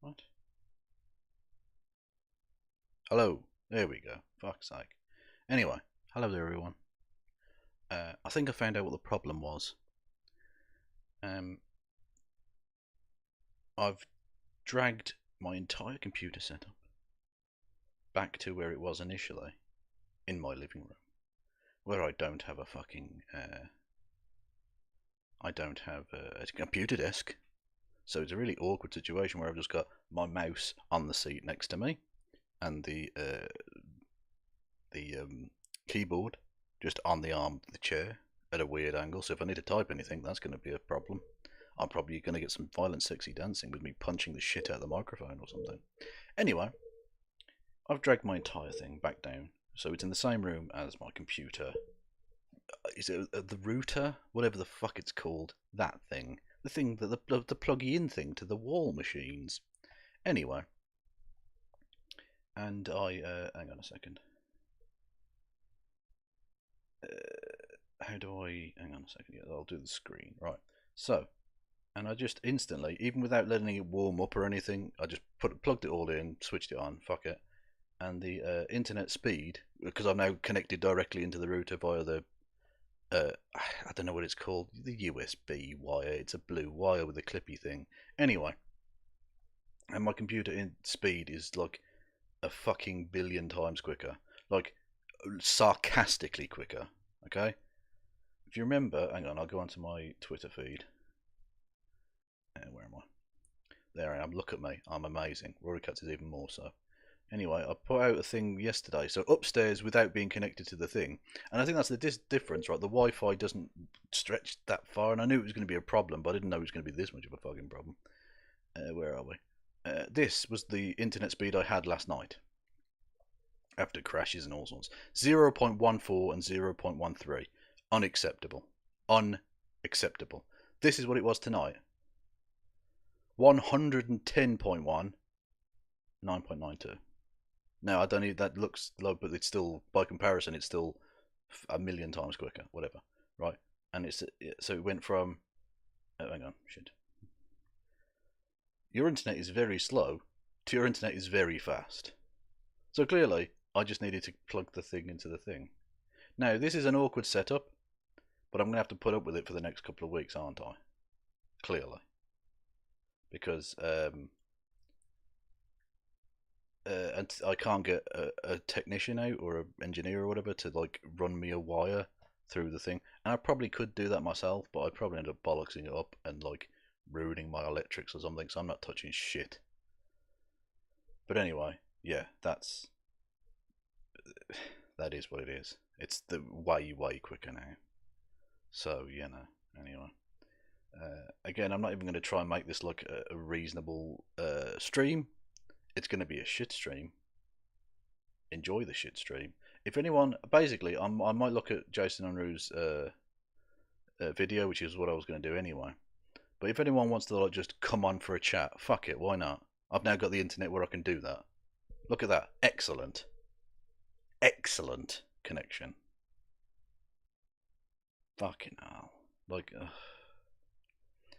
What? Hello. There we go. Fuck's sake. Anyway, hello there, everyone. I think I found out what the problem was. Um, I've dragged my entire computer setup back to where it was initially, in my living room, where I don't have a fucking, I don't have a computer desk. So it's a really awkward situation where I've just got my mouse on the seat next to me, and the keyboard just on the arm of the chair at a weird angle. So if I need to type anything, that's going to be a problem. I'm probably going to get some violent, sexy dancing with me punching the shit out of the microphone or something. Anyway, I've dragged my entire thing back down, so it's in the same room as my computer. Is it the router? Whatever the fuck it's called. That thing. The thing that the plug-in thing to the wall machines. Anyway, and hang on a second. How do I? Hang on a second. Yeah, I'll do the screen. Right. So, and I just instantly, even without letting it warm up or anything, I just plugged it all in, switched it on. Fuck it. And the internet speed, because I'm now connected directly into the router via the I don't know what it's called, the USB wire. It's a blue wire with a clippy thing. Anyway, and my computer in speed is like a fucking billion times quicker, like sarcastically quicker. Okay, if you remember, hang on, I'll go onto my Twitter feed. Where am I? There I am. Look at me. I'm amazing. Rory Katz is even more so. Anyway, I put out a thing yesterday, so upstairs without being connected to the thing, and I think that's the difference, right? The Wi-Fi doesn't stretch that far, and I knew it was going to be a problem, but I didn't know it was going to be this much of a fucking problem. Where are we? This was the internet speed I had last night, after crashes and all sorts. 0.14 and 0.13. Unacceptable. Unacceptable. This is what it was tonight. 110.1, 9.92. Now I don't need that looks low, but it's still by comparison, it's still a million times quicker. Whatever, right? And it's so it went from. Oh, hang on, shit. Your internet is very slow to your internet is very fast. So clearly, I just needed to plug the thing into the thing. Now this is an awkward setup, but I'm gonna have to put up with it for the next couple of weeks, aren't I? Clearly, because and I can't get a technician out or an engineer or whatever to like run me a wire through the thing. And I probably could do that myself, but I'd probably end up bollocksing it up and like ruining my electrics or something. So I'm not touching shit. But anyway, yeah, that is what it is. It's the way quicker now. So you know. Anyway, again, I'm not even going to try and make this look a reasonable stream. It's going to be a shit stream. Enjoy the shit stream. If anyone, basically, I might look at Jason Unruhe's video, which is what I was going to do anyway. But if anyone wants to like just come on for a chat, fuck it, why not? I've now got the internet where I can do that. Look at that, excellent, excellent connection. Fucking hell, like,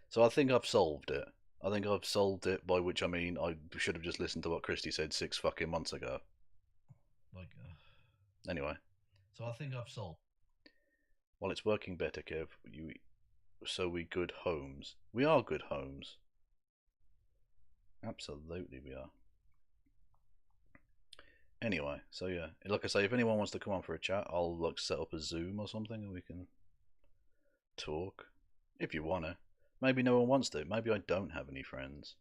so I think I've solved it. I think I've solved it, by which I mean I should have just listened to what Christy said 6 fucking months ago. Like, anyway. So I think I've solved. Well, it's working better, Kev. So we good homes. We are good homes. Absolutely, we are. Anyway, so yeah, like I say, if anyone wants to come on for a chat, I'll like set up a Zoom or something, and we can talk. If you wanna. Maybe no one wants to. Maybe I don't have any friends.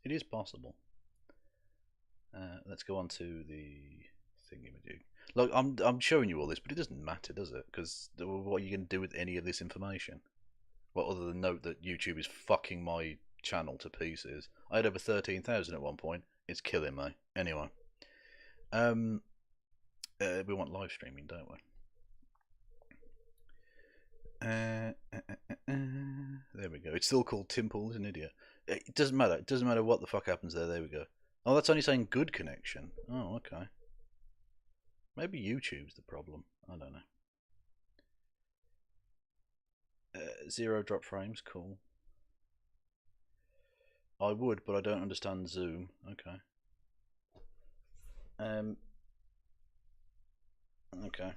It is possible. Let's go on to the thingy-majig. Look, I'm showing you all this, but it doesn't matter, does it? Because what are you going to do with any of this information? Well, other than note that YouTube is fucking my channel to pieces. I had over 13,000 at one point. It's killing me. Anyway, we want live streaming, don't we? There we go. It's still called Timple, isn't it? Idiot. It doesn't matter. It doesn't matter what the fuck happens there. There we go. Oh, that's only saying good connection. Oh, okay. Maybe YouTube's the problem. I don't know. 0 drop frames, cool. I would, but I don't understand Zoom. Okay. Okay.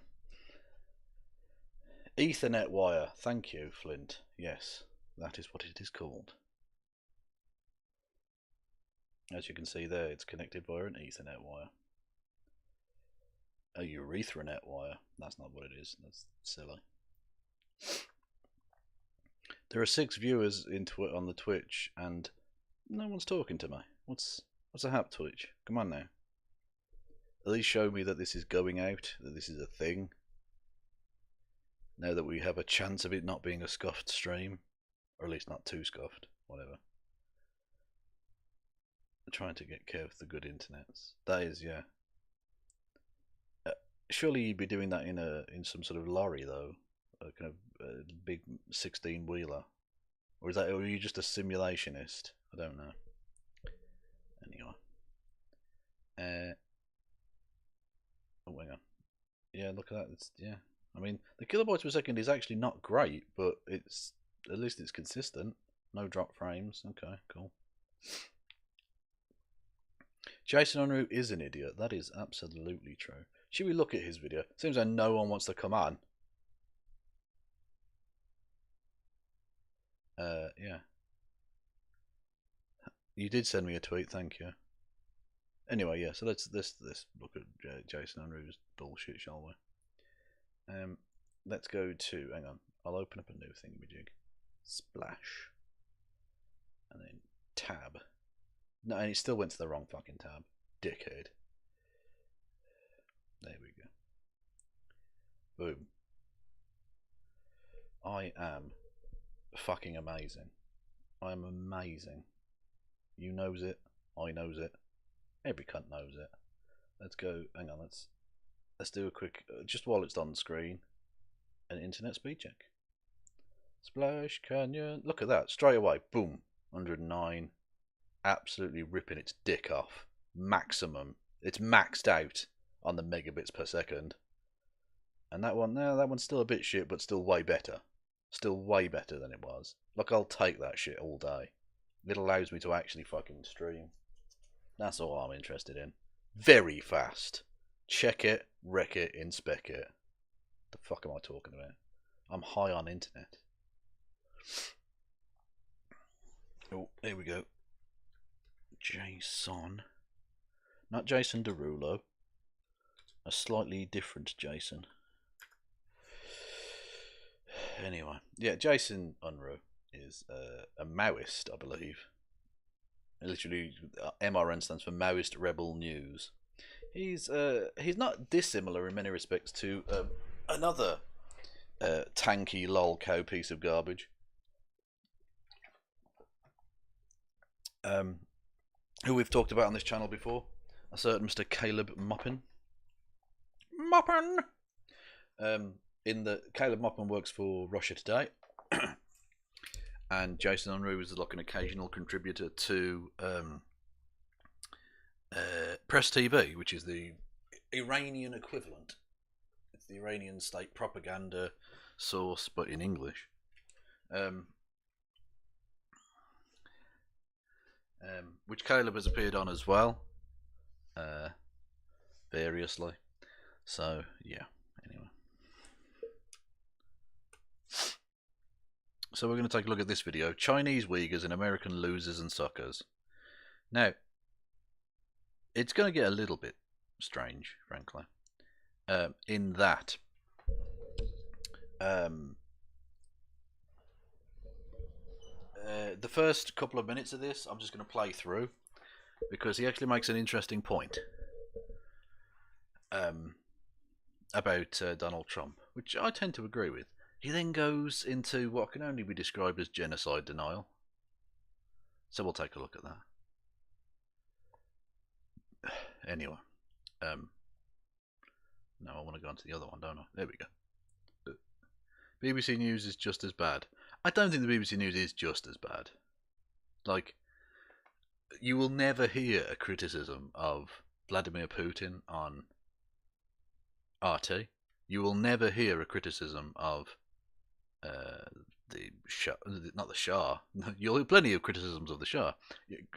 Ethernet wire. Thank you, Flint. Yes, that is what it is called. As you can see there, it's connected via an Ethernet wire. A urethranet wire. That's not what it is. That's silly. There are 6 viewers on the Twitch, and no one's talking to me. What's a hap, Twitch? Come on now. At least show me that this is going out, that this is a thing. Now that we have a chance of it not being a scuffed stream, or at least not too scuffed, whatever. I'm trying to get Kev the good internets. That is, yeah. Surely you'd be doing that in some sort of lorry though, a kind of big 16-wheeler, or are you just a simulationist? I don't know. Anyway, oh hang on, yeah, look at that. Yeah, I mean the kilobytes per second is actually not great, but it's at least it's consistent. No drop frames. Okay, cool. Jason Unruhe is an idiot. That is absolutely true. Should we look at his video? Seems like no one wants to come on. Yeah. You did send me a tweet, thank you. Anyway, yeah, so let's look at Jason Unruhe's bullshit, shall we? Let's go to, hang on, I'll open up a new thingamajig. Splash. And then tab. No, and it still went to the wrong fucking tab. Dickhead. There we go. Boom. I am fucking amazing. I am amazing. You knows it. I knows it. Every cunt knows it. Let's go. Hang on. Let's do a quick. Just while it's on the screen, an internet speed check. Splash Canyon. Look at that. Straight away. Boom. 109. Absolutely ripping its dick off. Maximum. It's maxed out on the megabits per second. And that one, no, that one's still a bit shit, but still way better. Still way better than it was. Look, I'll take that shit all day. It allows me to actually fucking stream. That's all I'm interested in. Very fast. Check it, wreck it, inspect it. The fuck am I talking about? I'm high on internet. Oh, here we go. Jason. Not Jason Derulo. A slightly different Jason. Anyway, yeah, Jason Unruhe is a Maoist, I believe. Literally, MRN stands for Maoist Rebel News. He's not dissimilar in many respects to another tanky lol cow piece of garbage. Who we've talked about on this channel before, a certain Mr. Caleb Moppin. Caleb Moppin works for Russia Today, and Jason Unruhe is like an occasional contributor to Press TV, which is the Iranian equivalent. It's the Iranian state propaganda source, but in English. Which Caleb has appeared on as well, variously. So yeah. Anyway, so we're going to take a look at this video: Chinese Uyghurs and American losers and suckers. Now, it's going to get a little bit strange, frankly, in that the first couple of minutes of this I'm just going to play through, because he actually makes an interesting point about Donald Trump, which I tend to agree with. He then goes into what can only be described as genocide denial. So we'll take a look at that. Anyway, now I want to go on to the other one, don't I? There we go. BBC News is just as bad. I don't think the BBC News is just as bad. Like, you will never hear a criticism of Vladimir Putin on RT. You will never hear a criticism of the Shah, not the Shah. You'll hear plenty of criticisms of the Shah,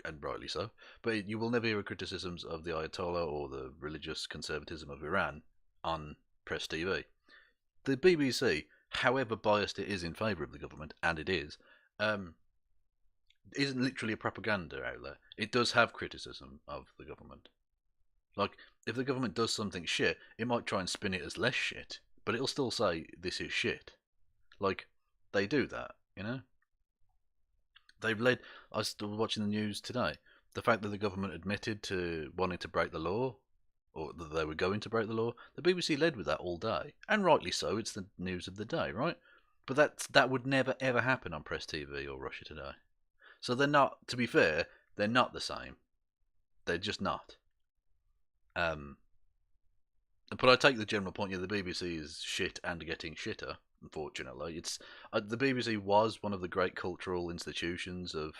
and rightly so. But you will never hear criticisms of the Ayatollah or the religious conservatism of Iran on press TV. The BBC, however biased it is in favour of the government, and it is, isn't literally a propaganda outlet. It does have criticism of the government. Like, if the government does something shit, it might try and spin it as less shit, but it'll still say this is shit. Like, they do that, you know? They've led... I was watching the news today. The fact that the government admitted to wanting to break the law, or that they were going to break the law, the BBC led with that all day. And rightly so, it's the news of the day, right? But that would never ever happen on Press TV or Russia Today. So they're not, to be fair, they're not the same. They're just not. But I take the general point, yeah, the BBC is shit and getting shitter, unfortunately. It's the BBC was one of the great cultural institutions of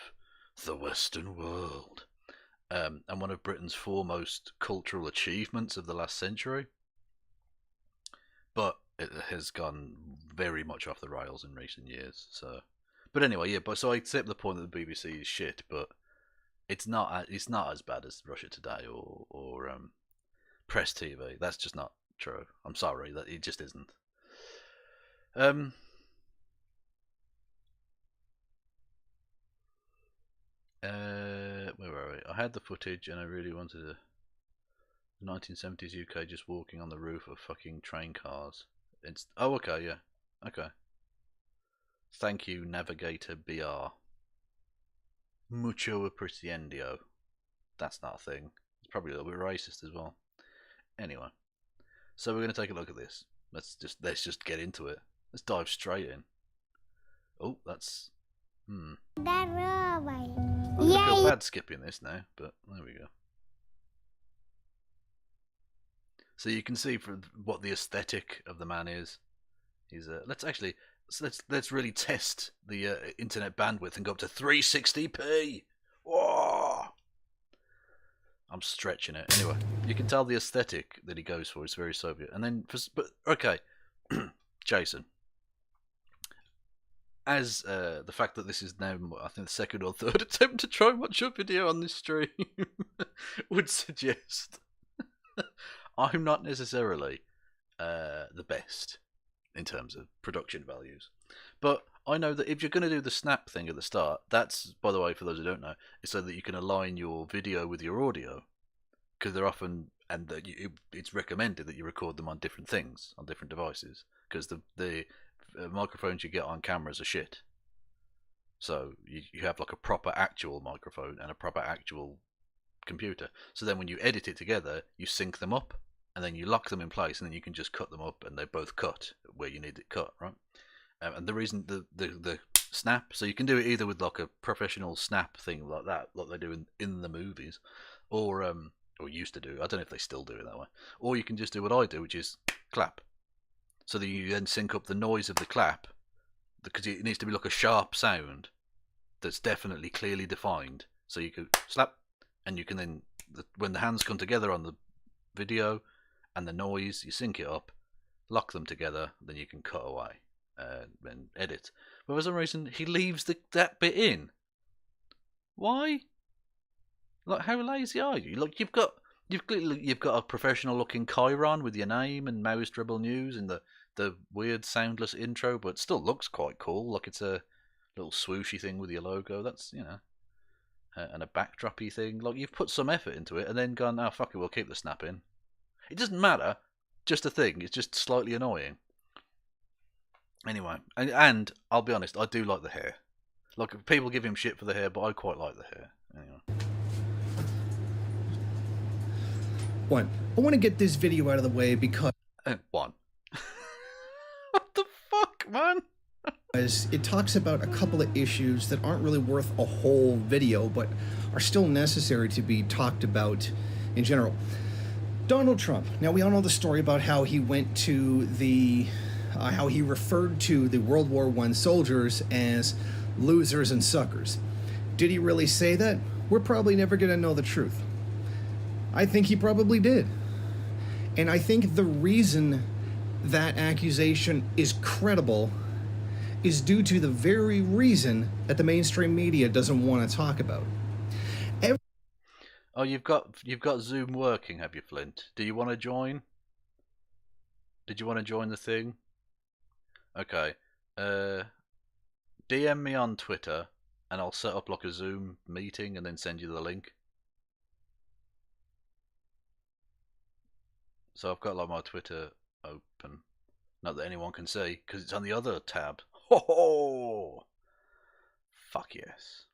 the Western world, and one of Britain's foremost cultural achievements of the last century. But it has gone very much off the rails in recent years. So, but anyway, yeah. But so I accept the point that the BBC is shit, but it's not as bad as Russia Today or Press TV. That's just not true. I'm sorry, that it just isn't. Where were we? I had the footage and I really wanted to. 1970s UK just walking on the roof of fucking train cars. Oh, okay, yeah. Okay. Thank you, Navigator BR. Mucho apreciendo. That's not a thing. It's probably a little bit racist as well. Anyway, so we're going to take a look at this. Let's just get into it. Let's dive straight in. Oh, that's... I'm going to feel bad skipping this now, but there we go. So you can see from what the aesthetic of the man is. He's let's really test the internet bandwidth and go up to 360p. Whoa! I'm stretching it. Anyway, you can tell the aesthetic that he goes for is very Soviet. And then, okay, Jason. As the fact that this is now, I think, the second or third attempt to try and watch your video on this stream would suggest, I'm not necessarily the best in terms of production values. But I know that if you're going to do the snap thing at the start, that's, by the way, for those who don't know, is so that you can align your video with your audio. Because they're often, and it's recommended that you record them on different things, on different devices. Because the microphones you get on cameras are shit. So you have like a proper actual microphone and a proper actual computer. So then when you edit it together, you sync them up, and then you lock them in place, and then you can just cut them up, and they both cut where you need it cut, right? And the reason the snap, so you can do it either with like a professional snap thing like that, like they do in the movies, or used to do. I don't know if they still do it that way. Or you can just do what I do, which is clap. So that you then sync up the noise of the clap, because it needs to be like a sharp sound that's definitely clearly defined. So you could slap, and you can then, when the hands come together on the video and the noise, you sync it up, lock them together, then you can cut away and edit. But for some reason, he leaves that bit in. Why? Like, how lazy are you? Like, you've got a professional looking Chiron with your name and Maoist Rebel News and the weird soundless intro, but still looks quite cool. Like it's a little swooshy thing with your logo. That's, you know, and a backdroppy thing. Like, you've put some effort into it and then gone, oh fuck it, we'll keep the snap in. It doesn't matter. Just a thing. It's just slightly annoying. Anyway, and I'll be honest, I do like the hair. Like, people give him shit for the hair, but I quite like the hair. Anyway. One, I want to get this video out of the way because... What the fuck, man? It talks about a couple of issues that aren't really worth a whole video, but are still necessary to be talked about in general. Donald Trump. Now, we all know the story about how he went to how he referred to the World War I soldiers as losers and suckers. Did he really say that? We're probably never going to know the truth. I think he probably did. And I think the reason that accusation is credible is due to the very reason that the mainstream media doesn't want to talk about. Oh, you've got Zoom working, have you, Flint? Do you want to join? Did you want to join the thing? Okay. DM me on Twitter, and I'll set up like a Zoom meeting and then send you the link. So I've got like my Twitter open. Not that anyone can see, because it's on the other tab. Ho ho! Fuck yes.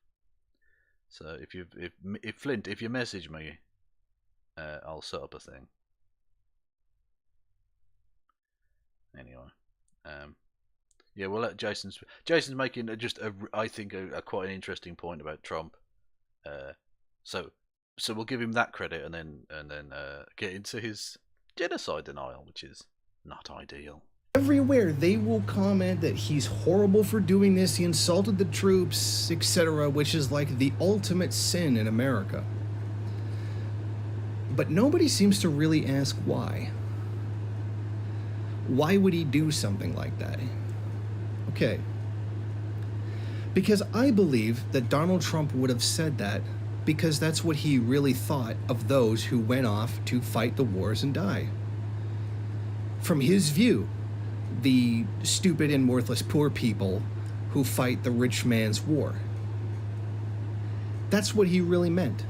So if Flint, if you message me, I'll set up a thing. Anyway, yeah, we'll let Jason's making I think a quite an interesting point about Trump. So we'll give him that credit and then get into his genocide denial, which is not ideal. Everywhere they will comment that he's horrible for doing this, he insulted the troops, etc., which is like the ultimate sin in America. But nobody seems to really ask why. Why would he do something like that? Okay. Because I believe that Donald Trump would have said that because that's what he really thought of those who went off to fight the wars and die. From his view, the stupid and worthless poor people who fight the rich man's war. That's what he really meant.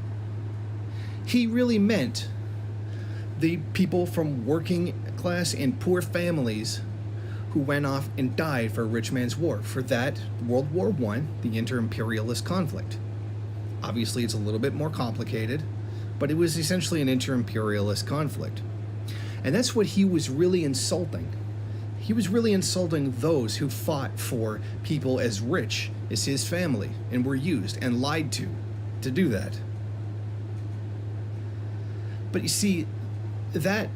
He really meant the people from working class and poor families who went off and died for a rich man's war. For that, World War I, the inter-imperialist conflict. Obviously, it's a little bit more complicated, but it was essentially an inter-imperialist conflict. And that's what he was really insulting. He was really insulting those who fought for people as rich as his family and were used and lied to do that. But you see, that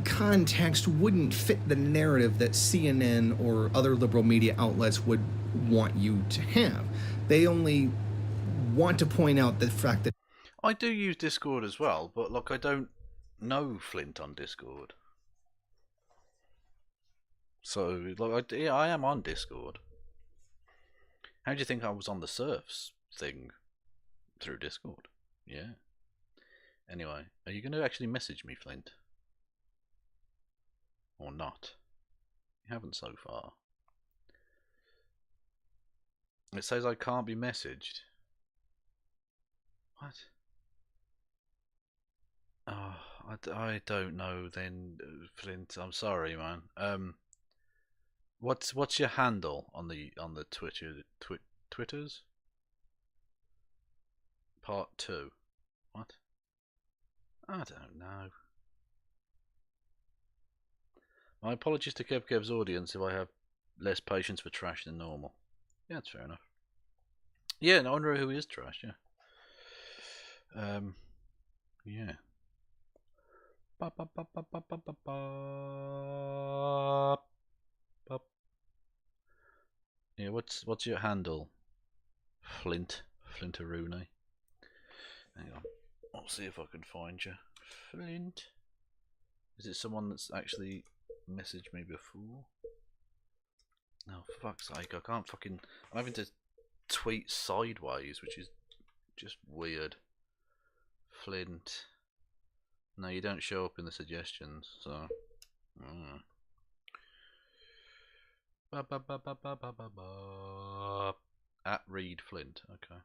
context wouldn't fit the narrative that CNN or other liberal media outlets would want you to have. They only want to point out the fact that... I do use Discord as well, but look, I don't know Flint on Discord. So, like, I am on Discord. How do you think I was on the Surfs thing through Discord? Yeah. Anyway, are you going to actually message me, Flint? Or not? You haven't so far. It says I can't be messaged. What? Oh, I don't know then, Flint. I'm sorry, man. What's your handle on the Twitters? Part 2. What? I don't know. My apologies to Kev's audience if I have less patience for trash than normal. Yeah, that's fair enough. Yeah, no, Unruhe who is trash, yeah. Yeah. Yeah, what's your handle? Flintaroonie. Hang on. I'll see if I can find you. Flint. Is it someone that's actually messaged me before? No, for fuck's sake, I can't fucking... I'm having to tweet sideways, which is just weird. Flint. No, you don't show up in the suggestions, so... At Reed Flint, okay.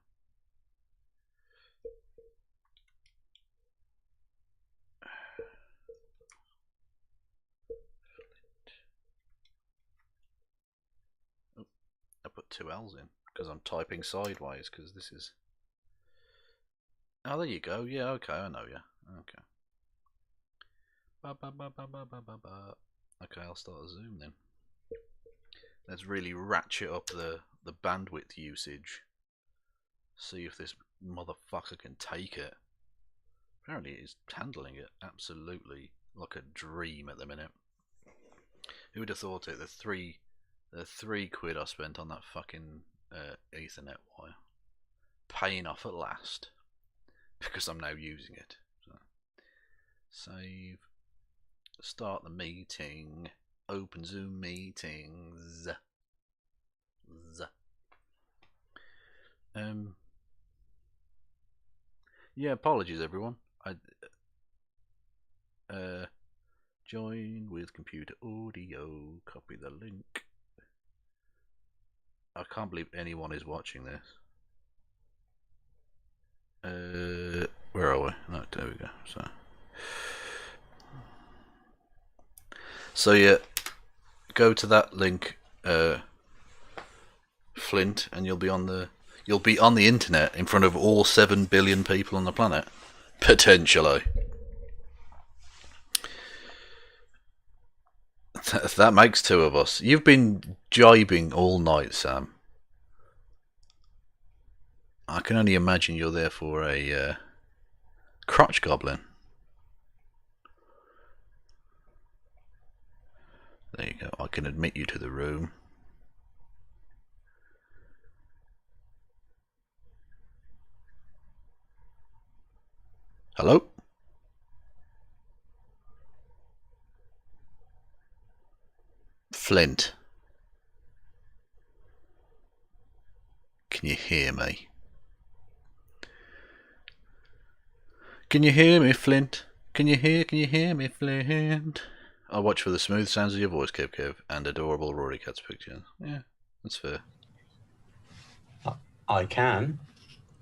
Oh, I put 2 L's in because I'm typing sideways because this is... Oh, there you go. Yeah, okay, I know you. Okay. Okay, I'll start a Zoom then. Let's really ratchet up the bandwidth usage. See if this motherfucker can take it. Apparently he's handling it absolutely like a dream at the minute. Who would have thought it? The three quid I spent on that fucking Ethernet wire paying off at last because I'm now using it. So, save. Start the meeting. Open Zoom meetings. Yeah, apologies everyone. I join with computer audio. Copy the link. I can't believe anyone is watching this. Where are we? No, there we go. So yeah, go to that link, Flint, and you'll be on the internet in front of all 7 billion people on the planet, potentially. That makes 2 of us. You've been jibing all night, Sam. I can only imagine you're there for a crotch goblin. There you go. I can admit you to the room. Hello? Flint. Can you hear me? Can you hear me, Flint? Can you hear me, Flint? I'll watch for the smooth sounds of your voice, Kev, and adorable Rory Cat's pictures. Yeah, that's fair. I can.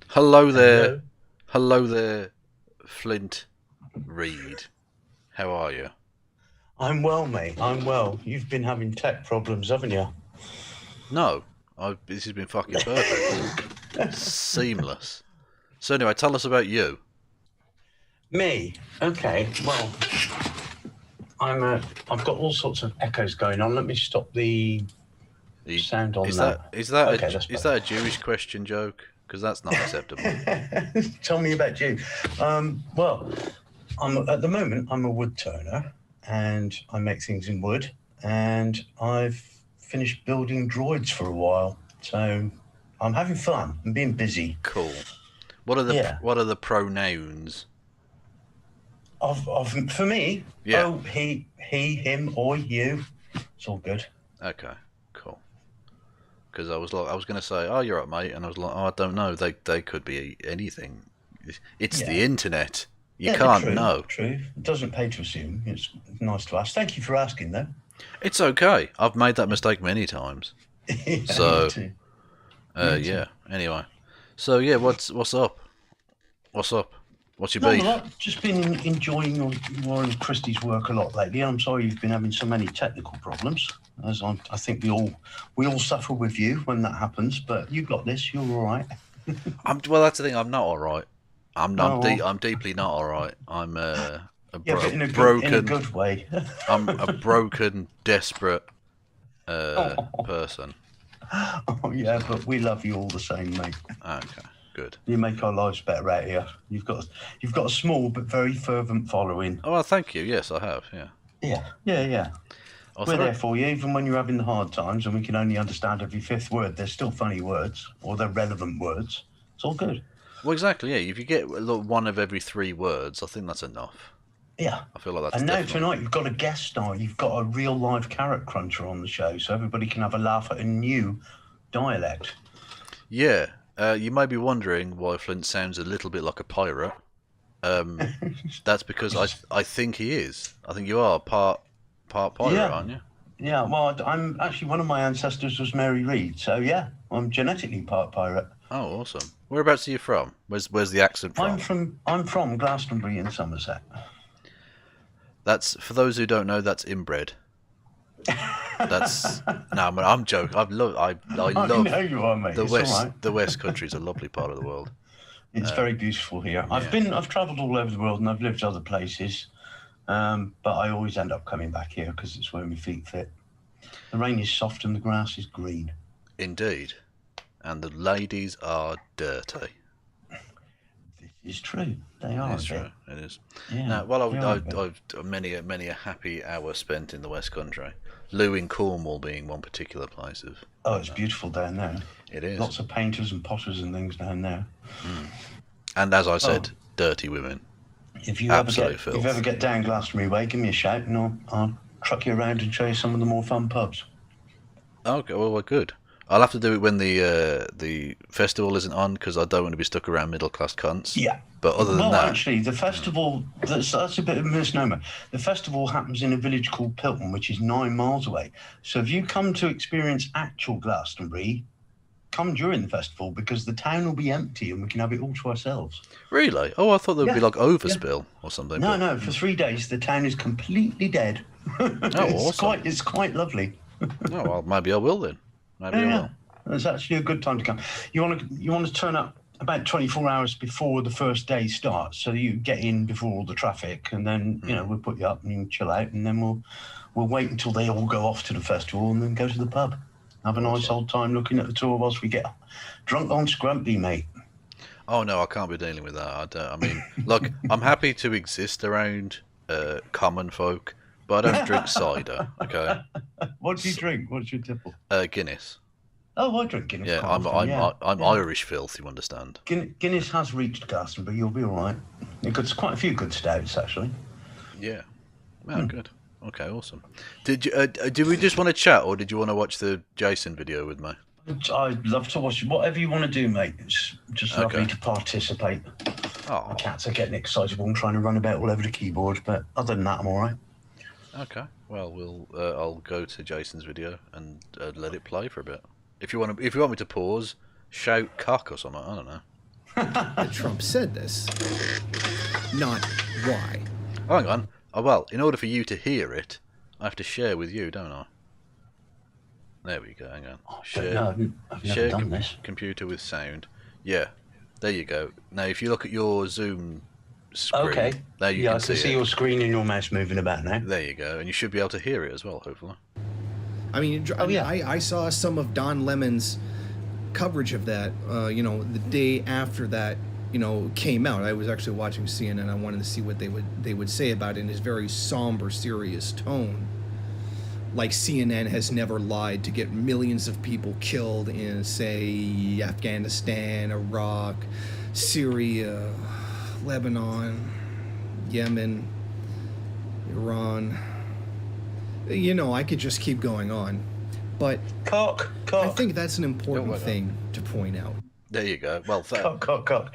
Hello there. Hello there, Flint Reed. How are you? I'm well, mate. I'm well. You've been having tech problems, haven't you? No. This has been fucking perfect. Seamless. So anyway, tell us about you. Me? Okay. Well, I've got all sorts of echoes going on. Let me stop the sound on that. Is that a Jewish question joke? Because that's not acceptable. Tell me about you. Well, at the moment I'm a wood turner, and I make things in wood, and I've finished building droids for a while, so I'm having fun. I'm being busy. Cool. What are the pronouns? For me? Yeah. Oh, he, him, or you. It's all good. Okay, cool. Because I was going to say, oh, you're right, mate, and I was like, oh, I don't know. They could be anything. It's the internet. You can't know. True. It doesn't pay to assume. It's nice to ask. Thank you for asking, though. It's okay. I've made that mistake many times. Me too. Yeah. Anyway, so yeah, what's up? What's up? What's your beef? I've just been enjoying Warren Christie's work a lot lately. I'm sorry you've been having so many technical problems. As I think we all suffer with you when that happens. But you got this. You're all right. Well, that's the thing. I'm not all right. I'm deeply not all right. I'm in a good way. I'm a broken, desperate person. Oh yeah, but we love you all the same, mate. Okay, good. You make our lives better out here. You've got a small but very fervent following. Oh, well, thank you. Yes, I have. Yeah. Yeah. We're there for you, even when you're having the hard times, and we can only understand every 5th word. They're still funny words, or they're relevant words. It's all good. Well, exactly. Yeah. If you get one of every 3 words, I think that's enough. Yeah. I feel like that's. And definitely... now tonight you've got a guest star. You've got a real live carrot cruncher on the show, so everybody can have a laugh at a new dialect. Yeah. You may be wondering why Flint sounds a little bit like a pirate. That's because I think he is. I think you are part pirate, aren't you? Yeah. Well, I'm actually, one of my ancestors was Mary Read, so yeah, I'm genetically part pirate. Oh, awesome. Whereabouts are you from? Where's the accent from? I'm from Glastonbury in Somerset. That's, for those who don't know, that's inbred. That's I'm joking. I love know you are, mate. The it's West. All right. The West Country is a lovely part of the world. It's very beautiful here. Yeah. I've travelled all over the world and I've lived other places, but I always end up coming back here because it's where my feet fit. The rain is soft and the grass is green. Indeed, and the ladies are dirty. It's true. They are. It's true. It is. Yeah. Now, well, I've many a happy hour spent in the West Country. Lou in Cornwall being one particular place of. Oh, it's beautiful down there. It is. Lots of painters and potters and things down there. Mm. And as I said, dirty women. If you ever get down Glastonbury way, give me a shout and I'll truck you around and show you some of the more fun pubs. Okay, well, good. I'll have to do it when the festival isn't on, because I don't want to be stuck around middle class cunts. Yeah. But other than well, that, actually, the festival, that's a bit of a misnomer. The festival happens in a village called Pilton, which is 9 miles away. So if you come to experience actual Glastonbury, come during the festival, because the town will be empty and we can have it all to ourselves. really? Oh, I thought there would be Yeah, like overspill or something. No, but... no, for 3 days, the town is completely dead. awesome. It's quite lovely. Oh, well, maybe I will then. Maybe I will. It's actually a good time to come. You want to turn up about 24 hours before the first day starts, so you get in before all the traffic, and then we'll put you up and you can chill out, and then we'll wait until they all go off to the festival, and then go to the pub, have a nice old time looking at the tour whilst we get drunk on Scrumpy, mate. Oh no, I can't be dealing with that. I mean, look, I'm happy to exist around common folk, but I don't drink cider. Okay. What do you drink? What's your tipple? Guinness. Oh, I drink Guinness. Yeah, I'm Irish filth. You understand? Guinness has reached Glastonbury. You'll be all right. It's quite a few good stouts, actually. Yeah. Oh, good. Okay, awesome. Did we just want to chat, or did you want to watch the Jason video with me? I'd love to watch whatever you want to do, mate. It's just lovely to participate. Oh. My cats are getting excitable and trying to run about all over the keyboard, but other than that, I'm all right. Okay. Well, I'll go to Jason's video and let it play for a bit. If you want me to pause, shout cock or something. I don't know. Trump said this, not why. Hang on. Oh, well, in order for you to hear it, I have to share with you, don't I? There we go. Hang on. Share. I've never done this. Computer with sound. Yeah. There you go. Now, if you look at your Zoom screen, okay. There you can I can see it. your screen and your mouse moving about now. There you go, and you should be able to hear it as well, hopefully. I mean, I saw some of Don Lemon's coverage of that, the day after that, came out. I was actually watching CNN. I wanted to see what they would say about it in his very somber, serious tone. Like CNN has never lied to get millions of people killed in, say, Afghanistan, Iraq, Syria, Lebanon, Yemen, Iran. I could just keep going on, but cock. I think that's an important thing to point out. There you go. Well, cock.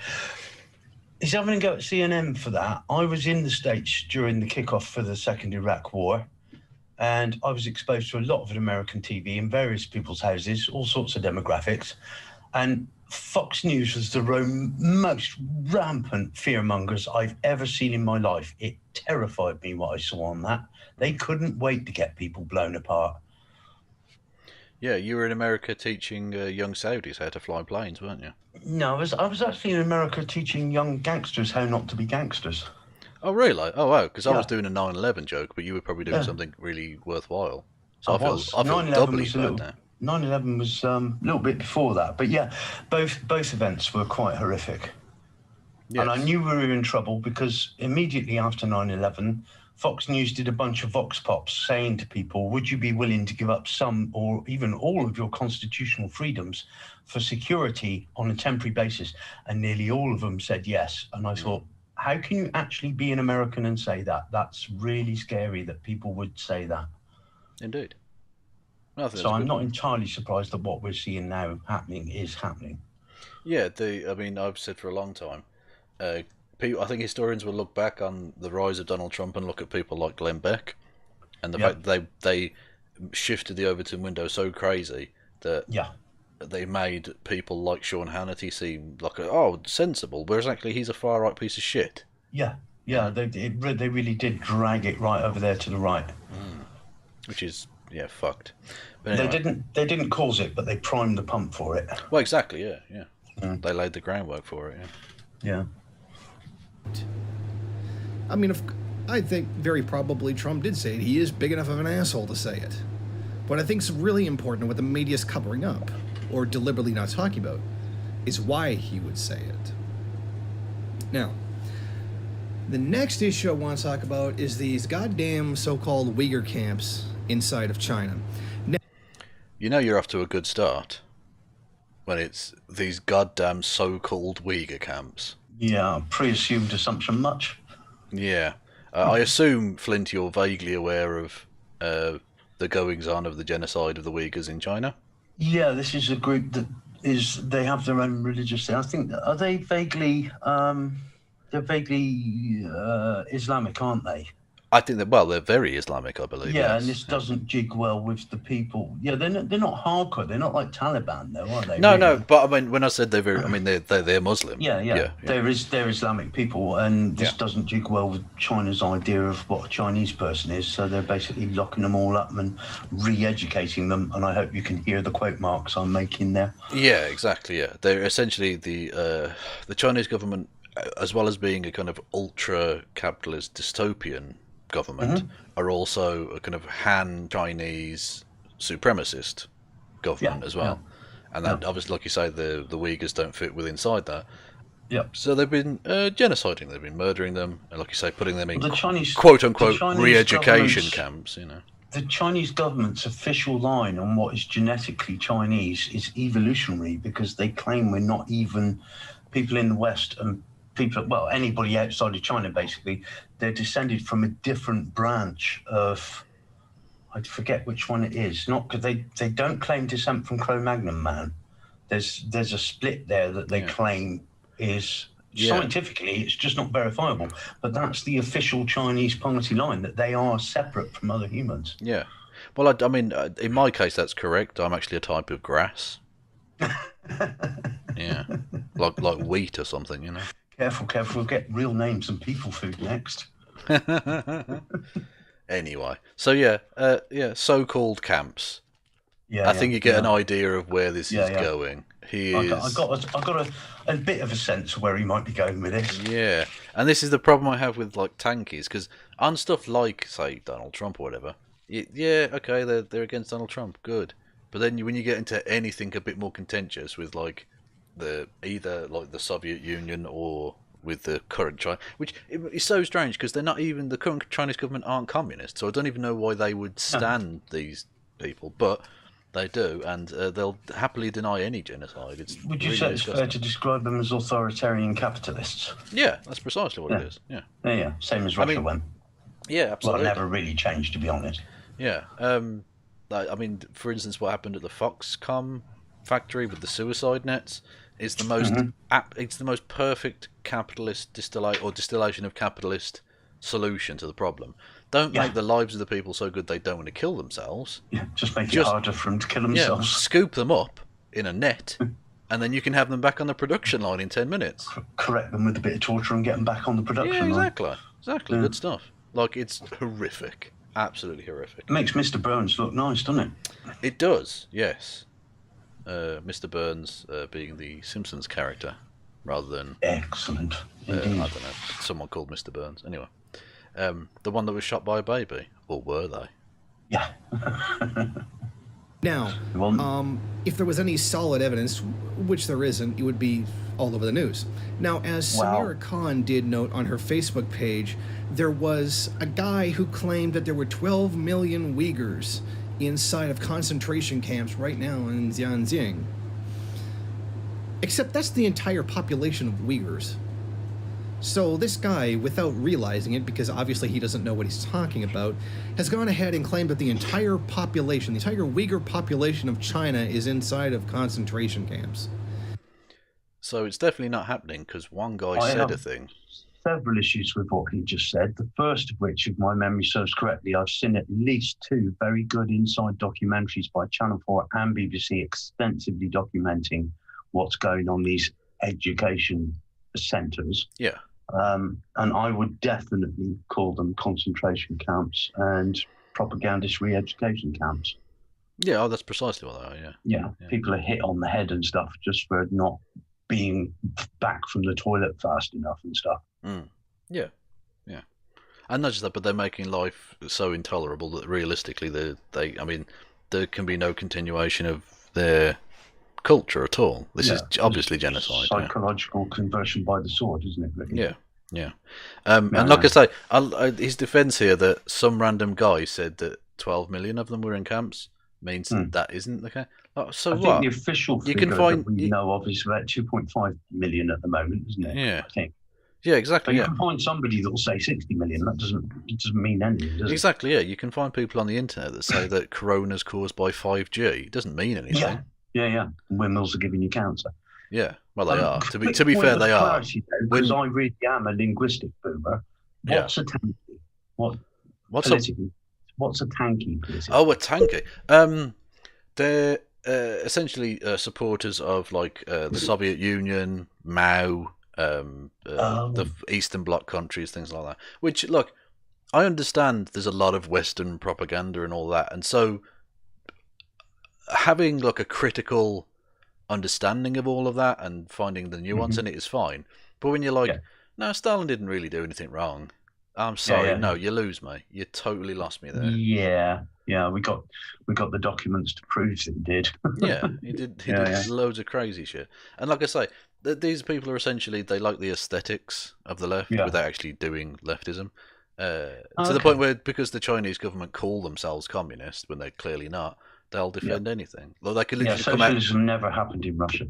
He's having a go at CNN for that. I was in the States during the kickoff for the Second Iraq War, and I was exposed to a lot of American TV in various people's houses, all sorts of demographics, and Fox News was the most rampant fearmongers I've ever seen in my life. It terrified me what I saw on that. They couldn't wait to get people blown apart. Yeah, you were in America teaching young Saudis how to fly planes, weren't you? No, I was actually in America teaching young gangsters how not to be gangsters. Oh, really? Oh, wow, because I was doing a 9/11 joke, but you were probably doing something really worthwhile. So I feel doubly bad now. 9/11 was a little bit before that, but yeah, both events were quite horrific. Yes. And I knew we were in trouble because immediately after 9/11, Fox News did a bunch of vox pops saying to people, would you be willing to give up some or even all of your constitutional freedoms for security on a temporary basis? And nearly all of them said yes. And I thought, how can you actually be an American and say that? That's really scary that people would say that. Indeed. So I'm not entirely surprised that what we're seeing now is happening. Yeah, I've said for a long time, I think historians will look back on the rise of Donald Trump and look at people like Glenn Beck, and the fact that they shifted the Overton window so crazy that they made people like Sean Hannity seem like sensible, whereas actually he's a far right piece of shit. Yeah, they really did drag it right over there to the right, which is fucked. But anyway. They didn't cause it, but they primed the pump for it. Well, exactly, yeah. They laid the groundwork for it. Yeah. I mean, I think very probably Trump did say it. He is big enough of an asshole to say it. What I think is really important, what the media's covering up, or deliberately not talking about, is why he would say it. Now, the next issue I want to talk about is these goddamn so-called Uyghur camps inside of China. Now, you're off to a good start when it's these goddamn so-called Uyghur camps. Yeah, pre-assumed assumption much. Yeah. I assume, Flint, you're vaguely aware of the goings-on of the genocide of the Uyghurs in China? Yeah, this is a group that they have their own religious thing. I think, are they vaguely they're vaguely Islamic, aren't they? I think that, well, they're very Islamic, I believe. Yeah, and Yes. this Yeah. doesn't jig well with the people. Yeah, they're not hardcore. They're not like Taliban, though, are they? No, no, Really? but I mean, when I said they're very, I mean they're Muslim. Yeah, yeah. Yeah, yeah, They're Islamic people, and yeah. this doesn't jig well with China's idea of what a Chinese person is. So they're basically locking them all up and re-educating them. And I hope you can hear the quote marks I'm making there. Yeah, exactly. Yeah, they're essentially the Chinese government, as well as being a kind of ultra-capitalist dystopian government, are also a kind of Han Chinese supremacist Yeah, government as yeah, well. And yeah, that obviously, like you say, the Uyghurs don't fit with inside that. yeah. So they've been genociding, they've been murdering them, and like you say, putting them in The Chinese, quote the unquote Chinese re-education government's camps. You know. the Chinese government's official line on what is genetically Chinese is evolutionary, because they claim we're not even people in the West and people, well, anybody outside of China, basically, they're descended from a different branch of, I forget which one it is. Not because they don't claim descent from Cro-Magnon man. There's a split there that they Yeah. claim is Yeah. scientifically, it's just not verifiable. But that's the official Chinese party line, that they are separate from other humans. Yeah. Well, I mean, in my case, that's correct. I'm actually a type of grass. Yeah, like wheat or something, you know. Careful, careful. We'll get real names and people food next. Anyway, so yeah, so-called camps. Yeah, I think you get an yeah. idea of where this Yeah, is yeah. going. He I is, got a bit of a sense of where he might be going with this. yeah, and this is the problem I have with like tankies, because on stuff like, say, Donald Trump or whatever, yeah, okay, they're against Donald Trump, good, but then when you get into anything a bit more contentious with like either like the Soviet Union or with the current China, which is so strange because they're not even, the current Chinese government aren't communist, so I don't even know why they would stand these people, but they do, and they'll happily deny any genocide. It's Would you really say it's fair disgusting. to describe them as authoritarian capitalists? Yeah, that's precisely what it Yeah. is. Yeah, Yeah, yeah. Same as Russia mean, went. yeah, Well, absolutely. it never really changed, to be honest. Yeah. I mean, for instance, what happened at the Foxconn factory with the suicide nets is the most it's the most perfect capitalist distillation of capitalist solution to the problem. Don't Yeah. make the lives of the people so good they don't want to kill themselves. Yeah, just make it Just- harder for them to kill Yeah, themselves. scoop them up in a net, and then you can have them back on the production line in 10 minutes. Correct them with a bit of torture and get them back on the production Yeah, line. exactly. Yeah. Good stuff. Like, it's horrific, absolutely horrific. It makes Mr. Burns look nice, doesn't it? It does, yes. Mr. Burns being the Simpsons character rather than Excellent. I Indeed. don't know, someone called Mr. Burns. Anyway, the one that was shot by a baby, or were they? Yeah. Now, Well, if there was any solid evidence, which there isn't, it would be all over the news. Now, as Wow. Samira Khan did note on her Facebook page, there was a guy who claimed that there were 12 million Uyghurs inside of concentration camps right now in Xinjiang. Except that's the entire population of Uyghurs. So this guy, without realizing it, because obviously he doesn't know what he's talking about, has gone ahead and claimed that the entire population, the entire Uyghur population of China, is inside of concentration camps. So it's definitely not happening because one guy I said have a thing. several issues with what he just said. The first of which, if my memory serves correctly, I've seen at least two very good inside documentaries by Channel 4 and BBC extensively documenting what's going on in these education centres. Yeah, And I would definitely call them concentration camps and propagandist re-education camps. yeah. Oh, that's precisely what they are. Yeah, Yeah, Yeah. people are hit on the head and stuff just for not being back from the toilet fast enough and stuff. yeah, yeah. And not just that, but they're making life so intolerable that realistically, I mean, there can be no continuation of their culture at all. This is obviously genocide. Yeah. Psychological conversion by the sword, isn't it? Really? Yeah, yeah. And like I say, his defence here that some random guy said that 12 million of them were in camps means that isn't the case. So I what? think the official You figure can find- that we know of is about 2.5 million at the moment, isn't it? Yeah. I think. Yeah, But exactly. you Yeah, can find somebody that will say 60 million. That doesn't mean anything, does it? exactly. Yeah, you can find people on the internet that say that corona's caused by 5G. It doesn't mean Yeah, anything. yeah. Windmills are giving you cancer. Yeah, well, they are. Quick To be point fair, of they are. clarity, though, because When I really am a linguistic boomer. yeah, What's a tanky? What what's up? politically? What's a tanky politically? Oh, a tanky. They're essentially supporters of like the Soviet Union, Mao, the Oh, Eastern Bloc countries, things like that. Which, look, I understand there's a lot of Western propaganda and all that, and so having like a critical understanding of all of that and finding the nuance in it is fine. But when you're yeah, like, no, Stalin didn't really do anything wrong. I'm yeah, sorry, yeah, no, you lose me. You totally lost me there. yeah. We got the documents to prove that he did. Yeah, he did. He Yeah, did yeah, loads of crazy shit. And like I say, these people are essentially they like the aesthetics of the left yeah. without actually doing leftism. To the point Okay. where because the Chinese government call themselves communist when they're clearly not, they'll Yeah, defend anything. Like they could yeah. literally come out. Socialism never happened in Russia.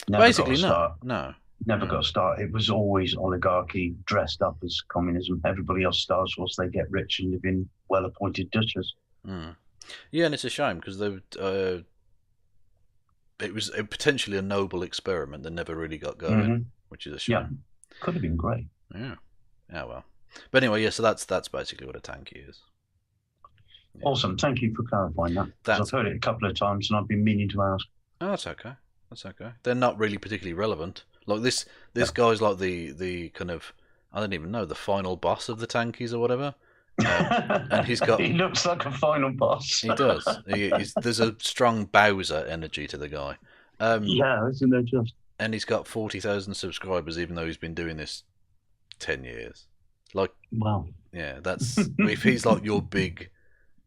Never got a Basically, no, start. no. Never no. got a start. It was always oligarchy dressed up as communism. Everybody else starts once they get rich and live in well-appointed duchies. Mm. Yeah, and it's a shame because it was potentially a noble experiment that never really got going, Hmm. which is a Yeah, shame. could have been great. Yeah. Yeah, well. But anyway, yeah. So that's basically what a tanky is. Yeah. Awesome. Thank you for clarifying that. Because That's I've heard it a couple of times and I've been meaning to ask. oh, that's okay. That's okay. They're not really particularly relevant. Like this Yeah. guy's like the kind of I don't even know the final boss of the tankies or whatever. And he's got He looks like a final boss. he does. There's a strong Bowser energy to the guy. Yeah, isn't there just? And he's got 40,000 subscribers, even though he's been doing this 10 years. Like, Wow. yeah, that's if he's like your big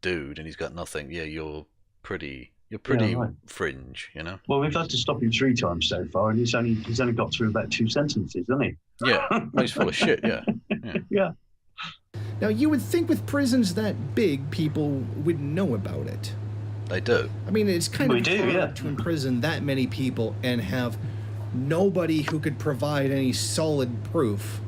dude and he's got nothing. Yeah, you're pretty Yeah, right. fringe, you know. Well, we've had to stop him 3 times so far, and he's only got through about 2 sentences, hasn't he? Yeah, well, he's full of shit. Yeah, yeah. Yeah. Now, you would think with prisons that big, people would know about it. They do. I mean, it's kind We of do, hard yeah. to imprison that many people and have nobody who could provide any solid proof.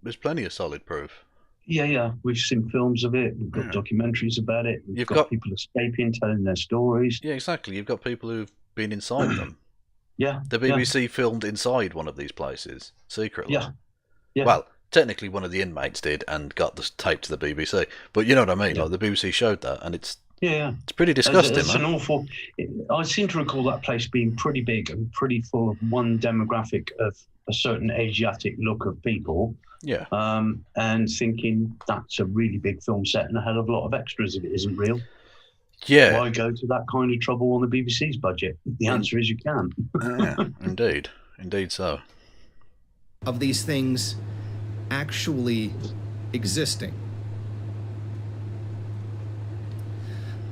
There's plenty of solid proof. Yeah. We've seen films of it. We've got Yeah. documentaries about it. We've You've got got- people escaping, telling their stories. Yeah, exactly. You've got people who've been inside them. Yeah. The BBC filmed inside one of these places secretly. Yeah. Yeah. Well, technically, one of the inmates did and got the tape to the BBC. But you know what I mean? Yeah. Like the BBC showed that, and it's Yeah. pretty disgusting, It's man. an awful. I seem to recall that place being pretty big and pretty full of one demographic of a certain Asiatic look of people, Yeah. and thinking that's a really big film set and a hell of a lot of extras if it isn't real. Yeah. Why go to that kind of trouble on the BBC's budget? The answer is you can. Yeah. Indeed so. Of these things actually existing.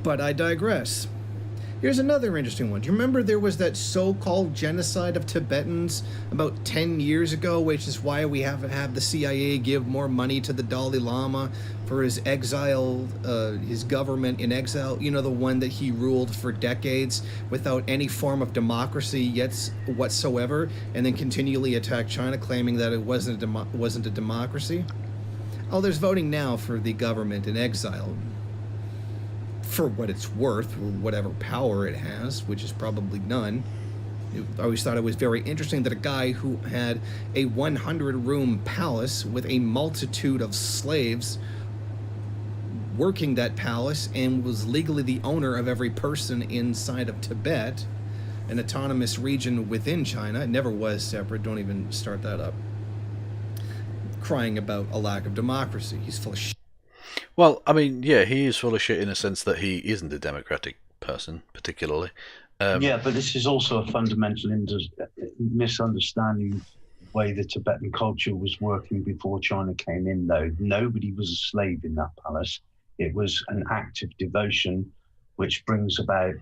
But I digress. Here's another interesting one. Do you remember there was that so-called genocide of Tibetans about 10 years ago, which is why we haven't had the CIA give more money to the Dalai Lama for his exile, his government in exile, you know, the one that he ruled for decades without any form of democracy yet whatsoever, and then continually attacked China, claiming that it wasn't a democracy? Oh, there's voting now for the government in exile. For what it's worth, or whatever power it has, which is probably none. I always thought it was very interesting that a guy who had a 100-room palace with a multitude of slaves working that palace and was legally the owner of every person inside of Tibet, an autonomous region within China. It never was separate. Don't even start that up. Crying about a lack of democracy. He's full of shit. Well, I mean, yeah, he is full of shit in a sense that he isn't a democratic person, particularly. Yeah, but this is also a fundamental misunderstanding of the way the Tibetan culture was working before China came in, though. Nobody was a slave in that palace. It was an act of devotion, which brings about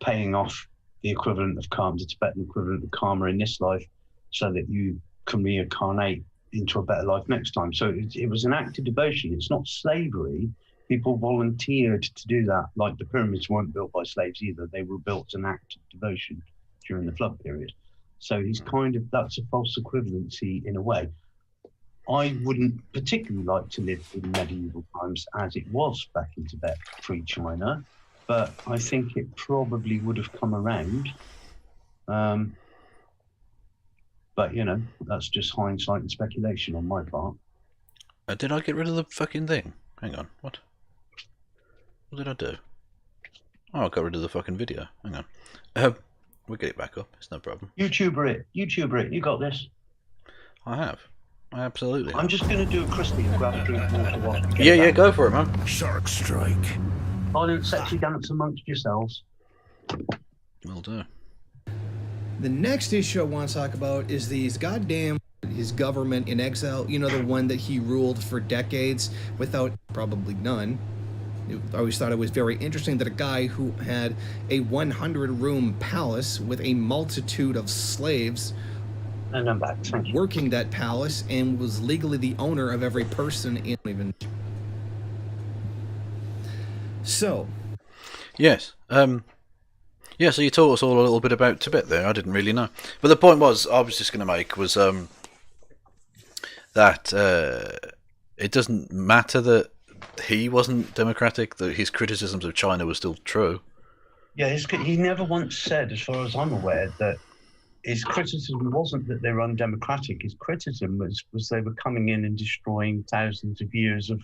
paying off the equivalent of karma, the Tibetan equivalent of karma in this life, so that you can reincarnate into a better life next time. So it was an act of devotion. It's not slavery. People volunteered to do that. Like the pyramids weren't built by slaves either. They were built as an act of devotion during the flood period. So he's that's a false equivalency in a way. I wouldn't particularly like to live in medieval times as it was back in Tibet pre-China, but I think it probably would have come around. But, that's just hindsight and speculation on my part. Did I get rid of the fucking thing? Hang on, what? What did I do? Oh, I got rid of the fucking video. Hang on. We'll get it back up, it's no problem. YouTuber it, you got this. I have. I absolutely have. I'm just going to do a crispy and grab a drink of water while Yeah, go for it, man. Shark strike. Violent sexy dance amongst yourselves. Will do. The next issue I want to talk about is his government in exile. The one that he ruled for decades without probably none. I always thought it was very interesting that a guy who had a 100-room palace with a multitude of slaves And I'm back. Thank you. working that palace and was legally the owner of every person in So. Yes. Yeah, so you taught us all a little bit about Tibet there. I didn't really know. But the point I was just going to make was that it doesn't matter that he wasn't democratic, that his criticisms of China were still true. Yeah, he never once said, as far as I'm aware, that his criticism wasn't that they were undemocratic. His criticism was they were coming in and destroying thousands of years of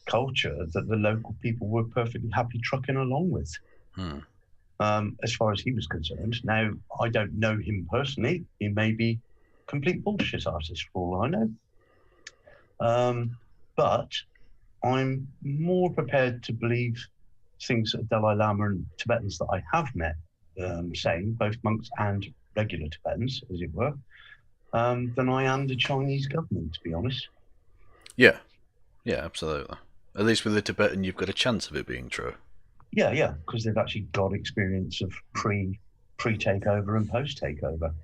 culture that the local people were perfectly happy trucking along with. As far as he was concerned. Now, I don't know him personally. He may be complete bullshit artist for all I know. But I'm more prepared to believe things that Dalai Lama and Tibetans that I have met saying, both monks and regular Tibetans, as it were, than I am the Chinese government, to be honest. Yeah, absolutely. At least with the Tibetan, you've got a chance of it being true. Yeah, because they've actually got experience of pre-takeover and post-takeover.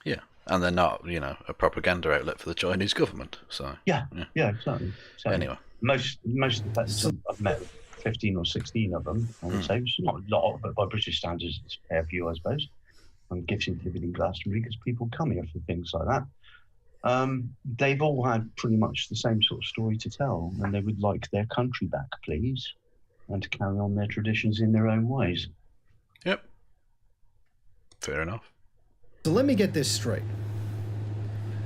Yeah, and they're not, a propaganda outlet for the Chinese government. So yeah, exactly. So anyway, most of the Tibetans I've met, 15 or 16 of them, I would say, which is not a lot, but by British standards, it's a fair few, I suppose. And gifted living in Glastonbury because people come here for things like that. They've all had pretty much the same sort of story to tell, and they would like their country back, please, and to carry on their traditions in their own ways. Yep. Fair enough. So let me get this straight.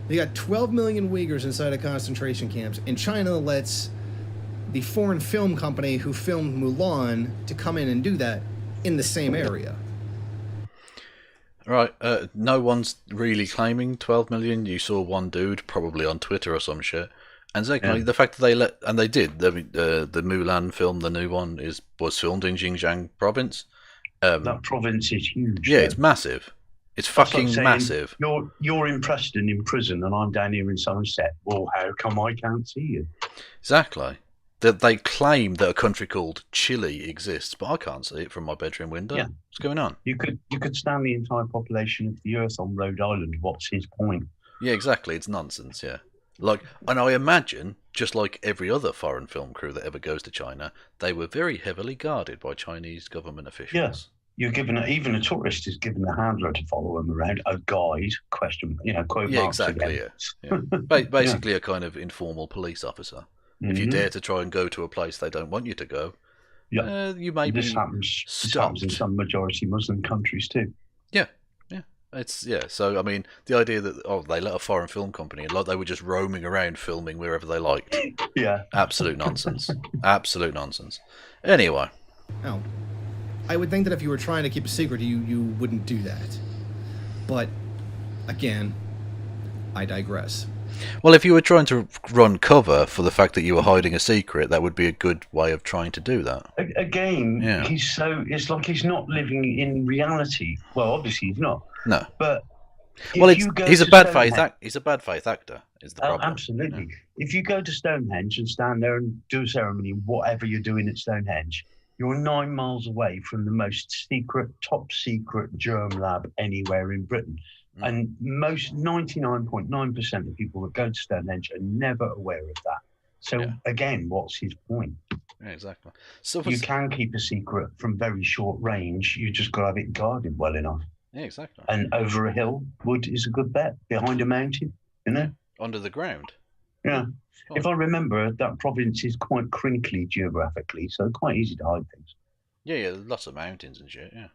They got 12 million Uyghurs inside of concentration camps, and China lets the foreign film company who filmed Mulan to come in and do that in the same area. Right, no one's really claiming 12 million. You saw one dude, probably on Twitter or some shit. And secondly, the fact that they did, the Mulan film, the new one, was filmed in Xinjiang province. That province is huge. Yeah, it's massive. It's fucking massive. You're in Preston in prison, and I'm down here in Somerset. Well, how come I can't see you? Exactly. That they claim that a country called Chile exists, but I can't see it from my bedroom window. Yeah. What's going on? You could stand the entire population of the Earth on Rhode Island. What's his point? Yeah, exactly. It's nonsense. Yeah. And I imagine, just like every other foreign film crew that ever goes to China, they were very heavily guarded by Chinese government officials. Yes. You're given even a tourist is given a handler to follow him around, a guide, quote yeah, marks exactly, again. Yeah. Basically a kind of informal police officer. Mm-hmm. If you dare to try and go to a place they don't want you to go, you may be stopped. This happens in some majority Muslim countries too. Yeah. So I mean, the idea that they let a foreign film company, like they were just roaming around filming wherever they liked. Yeah. Absolute nonsense. Absolute nonsense. Anyway. Oh. I would think that if you were trying to keep a secret, you wouldn't do that. But, again, I digress. Well, if you were trying to run cover for the fact that you were hiding a secret, that would be a good way of trying to do that. Again, it's like he's not living in reality. Well, obviously he's not. No. But he's a bad faith actor, is the problem. Absolutely. Yeah. If you go to Stonehenge and stand there and do a ceremony, whatever you're doing at Stonehenge, you're 9 miles away from the most top secret germ lab anywhere in Britain. And most 99.9% of people that go to Stonehenge are never aware of that. So again, what's his point? Yeah, exactly. So you can keep a secret from very short range. You just got to have it guarded well enough. Yeah, exactly. And over a hill, wood is a good bet. Behind a mountain, you know? Under the ground. Yeah. Oh. If I remember, that province is quite crinkly geographically, so quite easy to hide things. Yeah, lots of mountains and shit, yeah.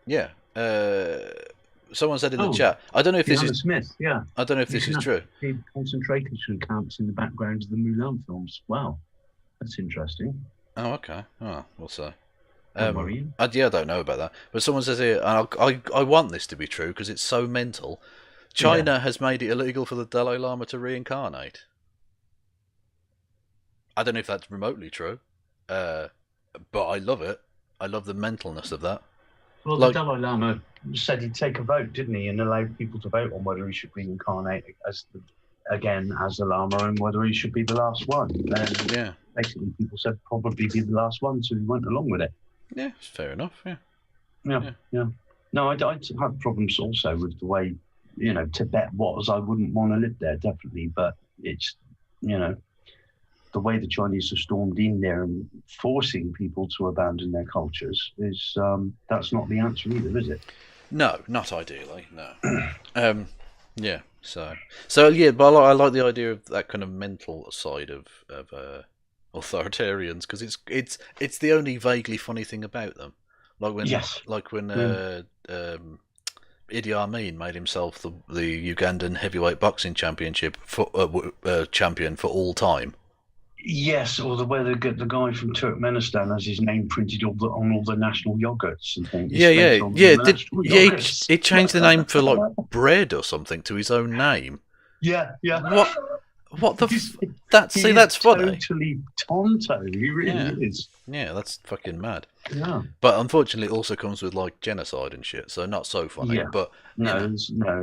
Yeah. Someone said in the chat, I don't know if this is Smith, yeah. I don't know if this is true. Concentration camps in the background of the Mulan films. Wow. That's interesting. Oh, okay. Oh, we'll see. Don't worry. I don't know about that. But someone says here, and I want this to be true because it's so mental. China has made it illegal for the Dalai Lama to reincarnate. I don't know if that's remotely true, but I love it. I love the mentalness of that. Well, the Dalai Lama said he'd take a vote, didn't he, and allow people to vote on whether he should reincarnate as a Lama and whether he should be the last one. And basically, people said probably be the last one, so he went along with it. Yeah, it's fair enough. Yeah. No, I have problems also with the way, Tibet was. I wouldn't want to live there, definitely, but it's, the way the Chinese have stormed in there and forcing people to abandon their cultures is that's not the answer either, is it? No, not ideally. No. Yeah. So yeah, but I like the idea of that kind of mental side of authoritarians because it's the only vaguely funny thing about them. Like when Idi Amin made himself the Ugandan heavyweight boxing championship champion for all time. Yes, or the way the guy from Turkmenistan has his name printed on all the national yogurts and things. It changed the name for like bread or something to his own name. Yeah. What the? That's funny. Totally tonto. He really is. Yeah, that's fucking mad. Yeah. But unfortunately, it also comes with like genocide and shit, so not so funny. Yeah. But no,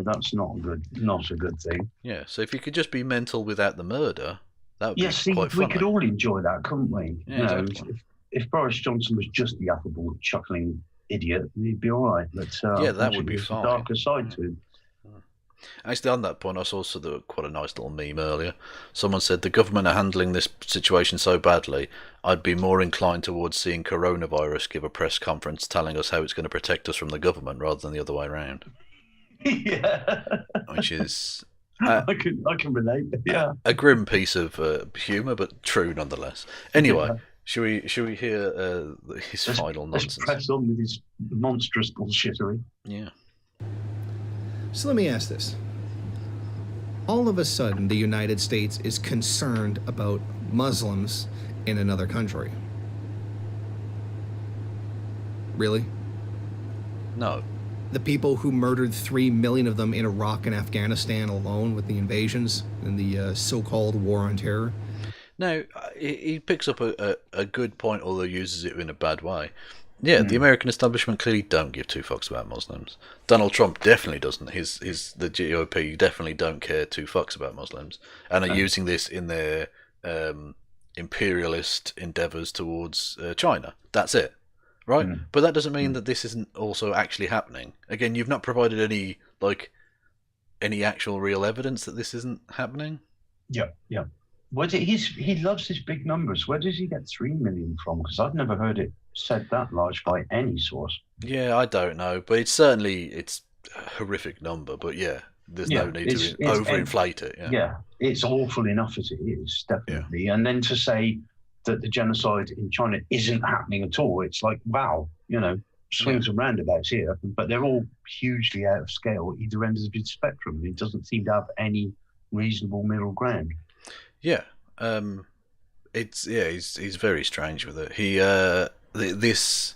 that's not a good thing. Yeah. So if you could just be mental without the murder. That would be quite funny. We could all enjoy that, couldn't we? Yeah, exactly. If Boris Johnson was just the affable, chuckling idiot, he'd be all right. But that would be fine. A darker side to him. Actually, on that point, I saw quite a nice little meme earlier. Someone said the government are handling this situation so badly, I'd be more inclined towards seeing coronavirus give a press conference telling us how it's going to protect us from the government rather than the other way around. Yeah. Which is... I can relate. Yeah, a grim piece of humour, but true nonetheless. Anyway, should we hear his final nonsense? Let's press on with his monstrous bullshittery. Yeah. So let me ask this: all of a sudden, the United States is concerned about Muslims in another country. Really? No. The people who murdered 3 million of them in Iraq and Afghanistan alone with the invasions and the so-called war on terror. Now, he picks up a good point, although uses it in a bad way. Yeah, the American establishment clearly don't give two fucks about Muslims. Donald Trump definitely doesn't. The GOP definitely don't care two fucks about Muslims and are using this in their imperialist endeavours towards China. That's it. Right, but that doesn't mean that this isn't also actually happening. Again, you've not provided any actual real evidence that this isn't happening. Yeah. He loves his big numbers. Where does he get 3 million from? Because I've never heard it said that large by any source. Yeah, I don't know, but it's a horrific number. But yeah, there's no need to overinflate it. Yeah, it's awful enough as it is, definitely. Yeah. And then to say that the genocide in China isn't happening at all. It's like, wow, swings and roundabouts here, but they're all hugely out of scale, either end of the spectrum. It doesn't seem to have any reasonable middle ground. Yeah. He's very strange with it. He this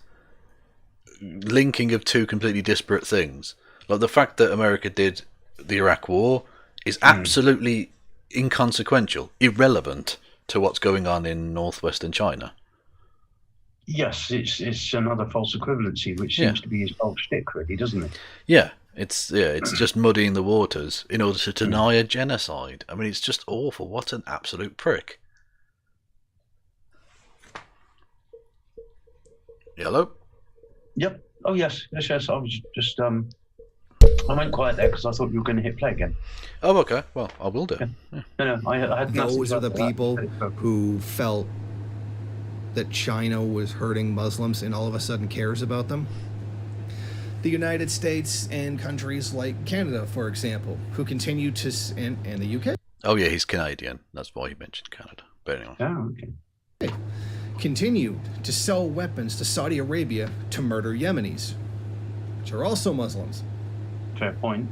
linking of two completely disparate things, like the fact that America did the Iraq War, is absolutely inconsequential, irrelevant to what's going on in northwestern China. Yes, it's another false equivalency, which seems to be his whole shtick, really, doesn't it? Yeah, it's just muddying the waters in order to deny a genocide. I mean, it's just awful. What an absolute prick. Hello? Yep. Oh, yes. I was just I went quiet there because I thought you were going to hit play again. Oh, okay. Well, I will do. Yeah. No, I had those are the people who felt that China was hurting Muslims and all of a sudden cares about them? The United States and countries like Canada, for example, who continue to, and the UK. Oh yeah, he's Canadian. That's why he mentioned Canada. But anyway. Oh, okay. Continued to sell weapons to Saudi Arabia to murder Yemenis, which are also Muslims. Fair point.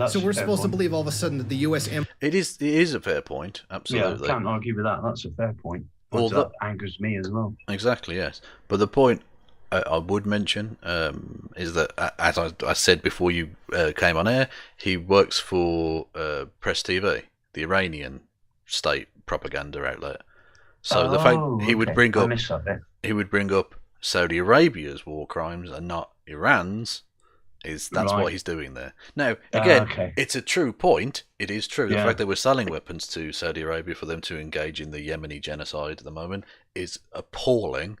So we're supposed to believe all of a sudden that the U.S. It is a fair point. Absolutely. Yeah, can't argue with that. That's a fair point. Well, that angers me as well. Exactly, yes. But the point I would mention is that, as I said before you came on air, he works for Press TV, the Iranian state propaganda outlet. So the fact he would bring up Saudi Arabia's war crimes and not Iran's that's what he's doing there. Now, again, it's a true point. It is true. The fact that we're selling weapons to Saudi Arabia for them to engage in the Yemeni genocide at the moment is appalling.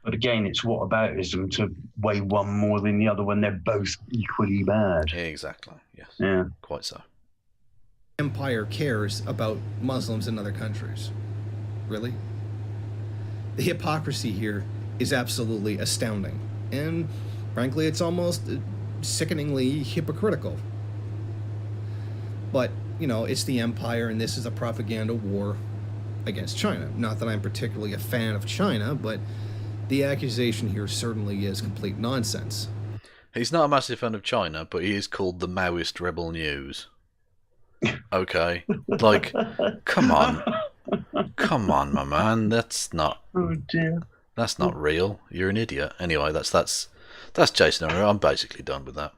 But again, it's whataboutism to weigh one more than the other when they're both equally bad. Exactly. Yes. Yeah. Quite so. Empire cares about Muslims in other countries. Really? The hypocrisy here is absolutely astounding. And frankly, it's almost sickeningly hypocritical. But, it's the empire, and this is a propaganda war against China. Not that I'm particularly a fan of China, but the accusation here certainly is complete nonsense. He's not a massive fan of China, but he is called the Maoist Rebel News. Okay? Like, come on. Come on, my man. That's not... Oh, dear. That's not real. You're an idiot. Anyway, that's Jason Unruhe. I'm basically done with that.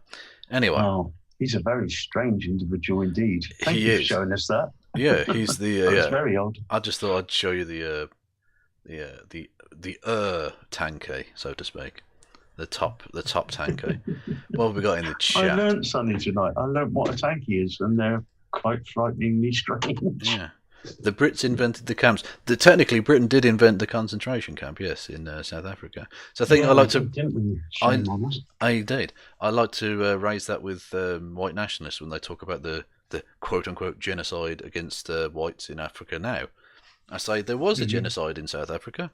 Anyway. Oh, he's a very strange individual indeed. Thank you for showing us that. Yeah, he's the... That's very odd. I just thought I'd show you the tanky, so to speak. The top tanky. What have we got in the chat? I learned something tonight. I learned what a tanky is, and they're quite frighteningly strange. Yeah. The Brits invented the camps. Technically, Britain did invent the concentration camp, yes, in South Africa. So I think I like to... Didn't we? I did. I like to raise that with white nationalists when they talk about the quote-unquote genocide against whites in Africa now. I say there was a genocide in South Africa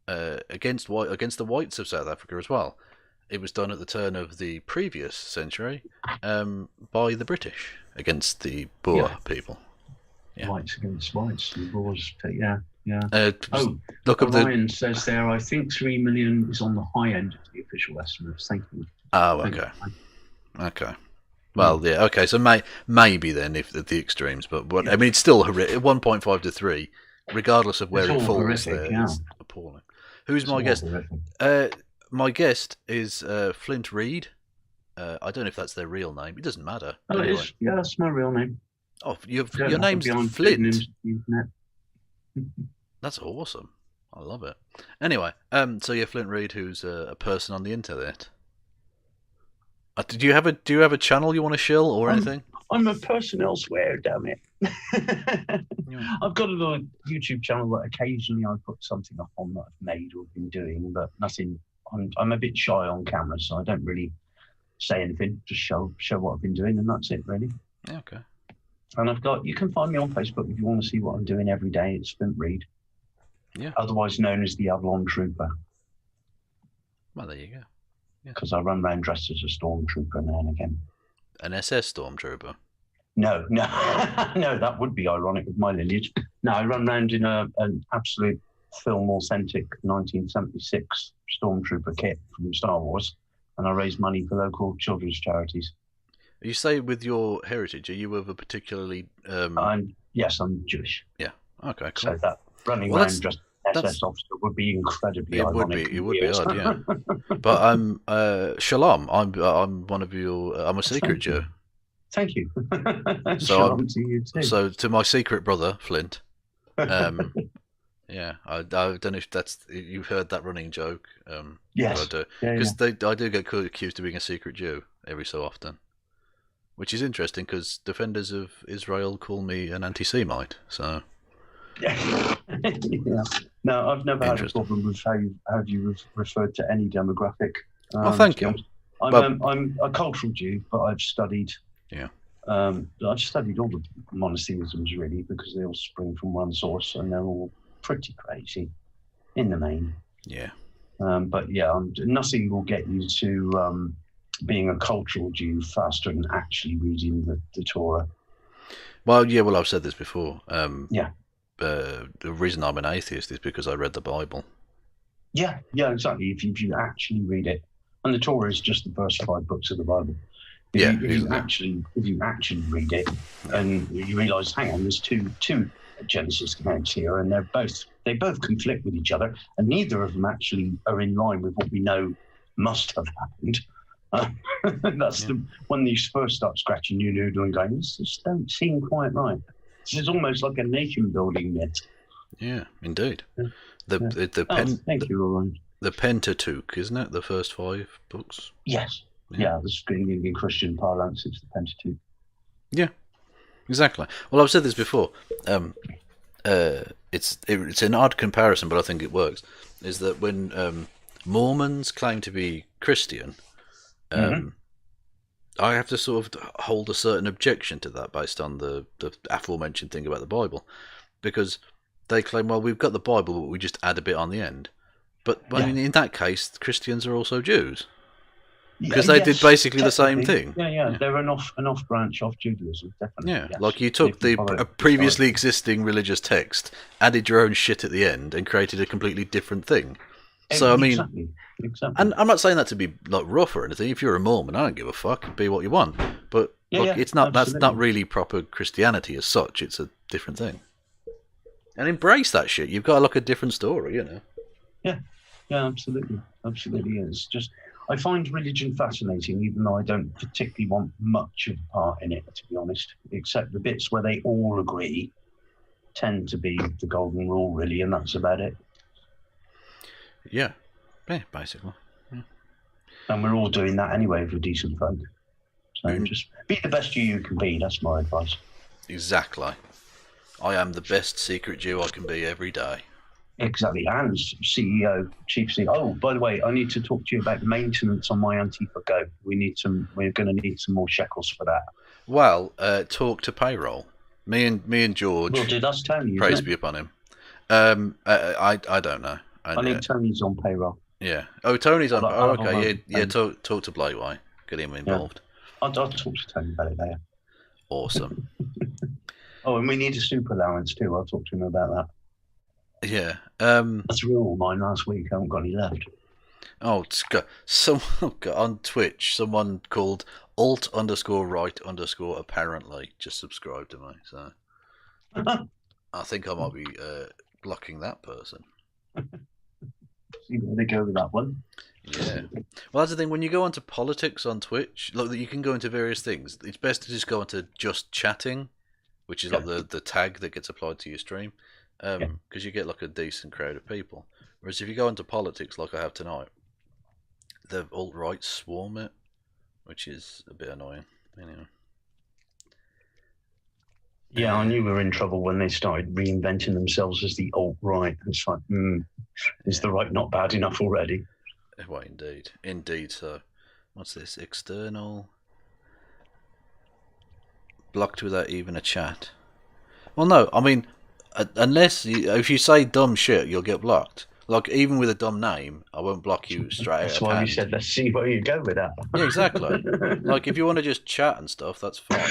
against the whites of South Africa as well. It was done at the turn of the previous century by the British against the Boer people. Yeah. Whites against whites, the Boers. Yeah. Look up Ryan says there, I think 3 million is on the high end of the official estimates. Thank you. Oh, okay. Okay. Well, yeah, okay. So maybe then, if at the extremes, but I mean, it's still 1.5 to 3, regardless of where it falls. Horrific, it's appalling. Who's my guest? My guest is Flint Reed. I don't know if that's their real name. It doesn't matter. Oh, anyway. It is. Yeah, that's my real name. Oh, your name's Flint. That's awesome. I love it. Anyway, so you're Flint Reed, who's a person on the internet. Do you have a channel you want to shill or anything? I'm a person elsewhere, damn it. I've got a little YouTube channel that occasionally I put something up on that I've made or been doing, but nothing. I'm a bit shy on camera, so I don't really say anything. Just show what I've been doing, and that's it, really. Yeah, okay. And you can find me on Facebook if you want to see what I'm doing every day. It's Flint Reed. Yeah. Otherwise known as the Avalon Trooper. Well, there you go. Because I run around dressed as a stormtrooper now and again. An SS stormtrooper? No, that would be ironic with my lineage. No, I run around in an absolute film-authentic 1976 stormtrooper kit from Star Wars, and I raise money for local children's charities. You say with your heritage, are you of a particularly... Yes, I'm Jewish. Yeah, okay, cool. So that running around dressed SS officer would be incredibly ironic. It would be odd, yeah. But I'm Shalom. I'm one of your. I'm a secret Jew. Thank you. So to you too. So to my secret brother Flint. Yeah, I don't know if you've heard that running joke. Yes. Because I do get accused of being a secret Jew every so often, which is interesting because defenders of Israel call me an anti-Semite. So. Yeah. No, I've never had a problem with how you referred to any demographic. Thank you. I'm a cultural Jew, but I've studied. Yeah. I've studied all the monotheisms really because they all spring from one source and they're all pretty crazy in the main. Yeah. But yeah, nothing will get you to being a cultural Jew faster than actually reading the Torah. Well, yeah. Well, I've said this before. Yeah. The reason I'm an atheist is because I read the Bible. Yeah, exactly. If you actually read it, and the Torah is just the first 5 books of the Bible. If you actually read it, and you realise, hang on, there's two Genesis accounts here, and they both conflict with each other, and neither of them actually are in line with what we know must have happened. That's when you first start scratching your noodle and going, this just don't seem quite right. This is almost like a nation building myth. Yeah, indeed. Yeah. Thank you, Roland. The Pentateuch, isn't it? The first 5 books. Yes. Yeah, in Christian parlance, it's the Pentateuch. Yeah, exactly. Well, I've said this before. It's an odd comparison, but I think it works. Is that when Mormons claim to be Christian, I have to sort of hold a certain objection to that based on the aforementioned thing about the Bible, because they claim, well, we've got the Bible, but we just add a bit on the end. But I mean, in that case, Christians are also Jews, because they did basically the same thing. Yeah. They're an off branch of Judaism, definitely. Yeah, like you took a previously existing religious text, added your own shit at the end, and created a completely different thing. So I mean, exactly. And I'm not saying that to be like rough or anything. If you're a Mormon, I don't give a fuck. Be what you want. But it's not. Absolutely. That's not really proper Christianity as such. It's a different thing. And embrace that shit. You've got to look at a different story, you know. Yeah, absolutely. It's just, I find religion fascinating, even though I don't particularly want much of a part in it, to be honest. Except the bits where they all agree tend to be the golden rule, really, and that's about it. Yeah, basically. Yeah. And we're all doing that anyway for decent folk. So just be the best you can be. That's my advice. Exactly. I am the best secret Jew I can be every day. Exactly. And chief CEO. Oh, by the way, I need to talk to you about maintenance on my Antifa Go. We're going to need some more shekels for that. Well, talk to payroll. Me and George. Well, dude, that's Tony. Praise be upon him. I don't know. I think Tony's on payroll. Yeah. Oh, Tony's on. Okay. Yeah. Talk to Blakeway. Get him involved. Yeah. I'll talk to Tony about it later. Awesome. Oh, and we need a super allowance too. I'll talk to him about that. Yeah. That's real mine last week. I haven't got any left. Oh, someone on Twitch, someone called alt_right_apparently just subscribed to me. So I think I might be blocking that person. See where they go with that one. Yeah. Well, that's the thing. When you go onto politics on Twitch, look, you can go into various things. It's best to just go into just chatting, which is like the tag that gets applied to your stream, because you get like a decent crowd of people. Whereas if you go into politics, like I have tonight, the alt-right swarm it, which is a bit annoying. Anyway. Yeah, I knew we were in trouble when they started reinventing themselves as the alt-right. It's like, is the right not bad enough already? Well, indeed. So, what's this? External blocked without even a chat. Well, no, I mean, unless if you say dumb shit, you'll get blocked. Like, even with a dumb name, I won't block you straight. That's why you said, let's see where you go with that. Yeah, exactly. Like, if you want to just chat and stuff, that's fine.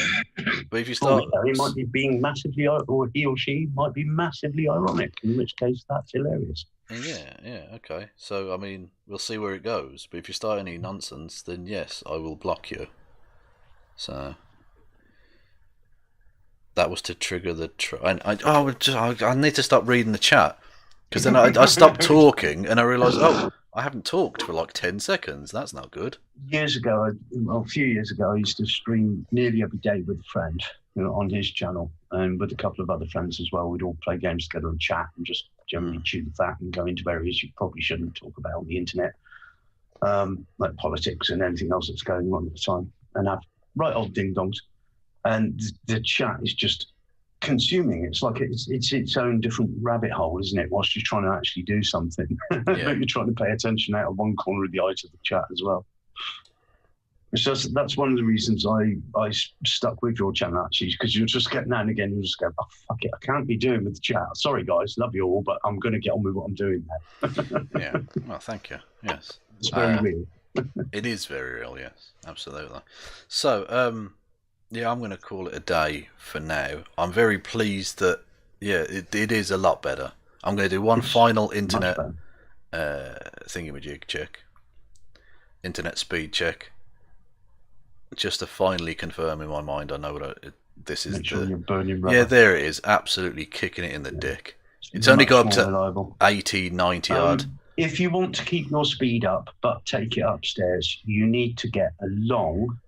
But if you start... he might be being massively, or he or she might be massively ironic, in which case that's hilarious. Yeah, okay. So, I mean, we'll see where it goes. But if you start any nonsense, then yes, I will block you. So... That was to trigger the... I need to stop reading the chat. Because then I stopped talking and I realised, I haven't talked for like 10 seconds. That's not good. A few years ago, I used to stream nearly every day with a friend, on his channel, and with a couple of other friends as well. We'd all play games together and chat and just generally chew the fat and go into areas you probably shouldn't talk about on the internet, like politics and anything else that's going on at the time, and have right old ding-dongs. And the chat is just consuming. It's like it's its own different rabbit hole, isn't it? Whilst you're trying to actually do something, but you're trying to pay attention out of one corner of the eye to the chat as well. So that's one of the reasons I stuck with your channel, actually, because you just get now and again, you just go, oh, fuck it, I can't be doing with the chat. Sorry, guys, love you all, but I'm going to get on with what I'm doing now. Yeah. Well, thank you. Yes. It's very real. It is very real, yes. Absolutely. So, yeah, I'm going to call it a day for now. I'm very pleased that, yeah, it is a lot better. I'm going to do one final internet thingamajig check. Internet speed check. Just to finally confirm in my mind, I know what this is. Make sure you're burning rubber. Yeah, there it is. Absolutely kicking it in the dick. It's only got up to reliable. 80, 90 odd. If you want to keep your speed up, but take it upstairs, you need to get a long.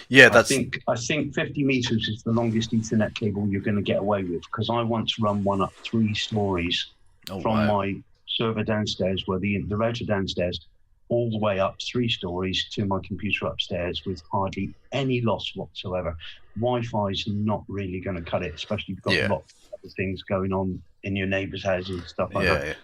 Yeah, I think 50 meters is the longest Ethernet cable you're going to get away with, because I once run one up 3 stories from my server downstairs, where the router downstairs, all the way up 3 stories to my computer upstairs with hardly any loss whatsoever. Wi-Fi is not really going to cut it, especially if you've got lots of other things going on in your neighbours' houses and stuff like that. Yeah.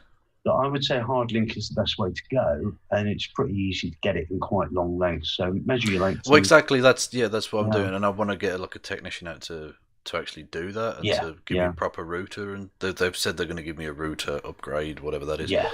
So I would say hard link is the best way to go, and it's pretty easy to get it in quite long lengths. So measure your length. Well, exactly. That's what I'm doing, and I want to get a technician out to actually do that and to give me a proper router. And they've said they're going to give me a router upgrade, whatever that is. Yeah.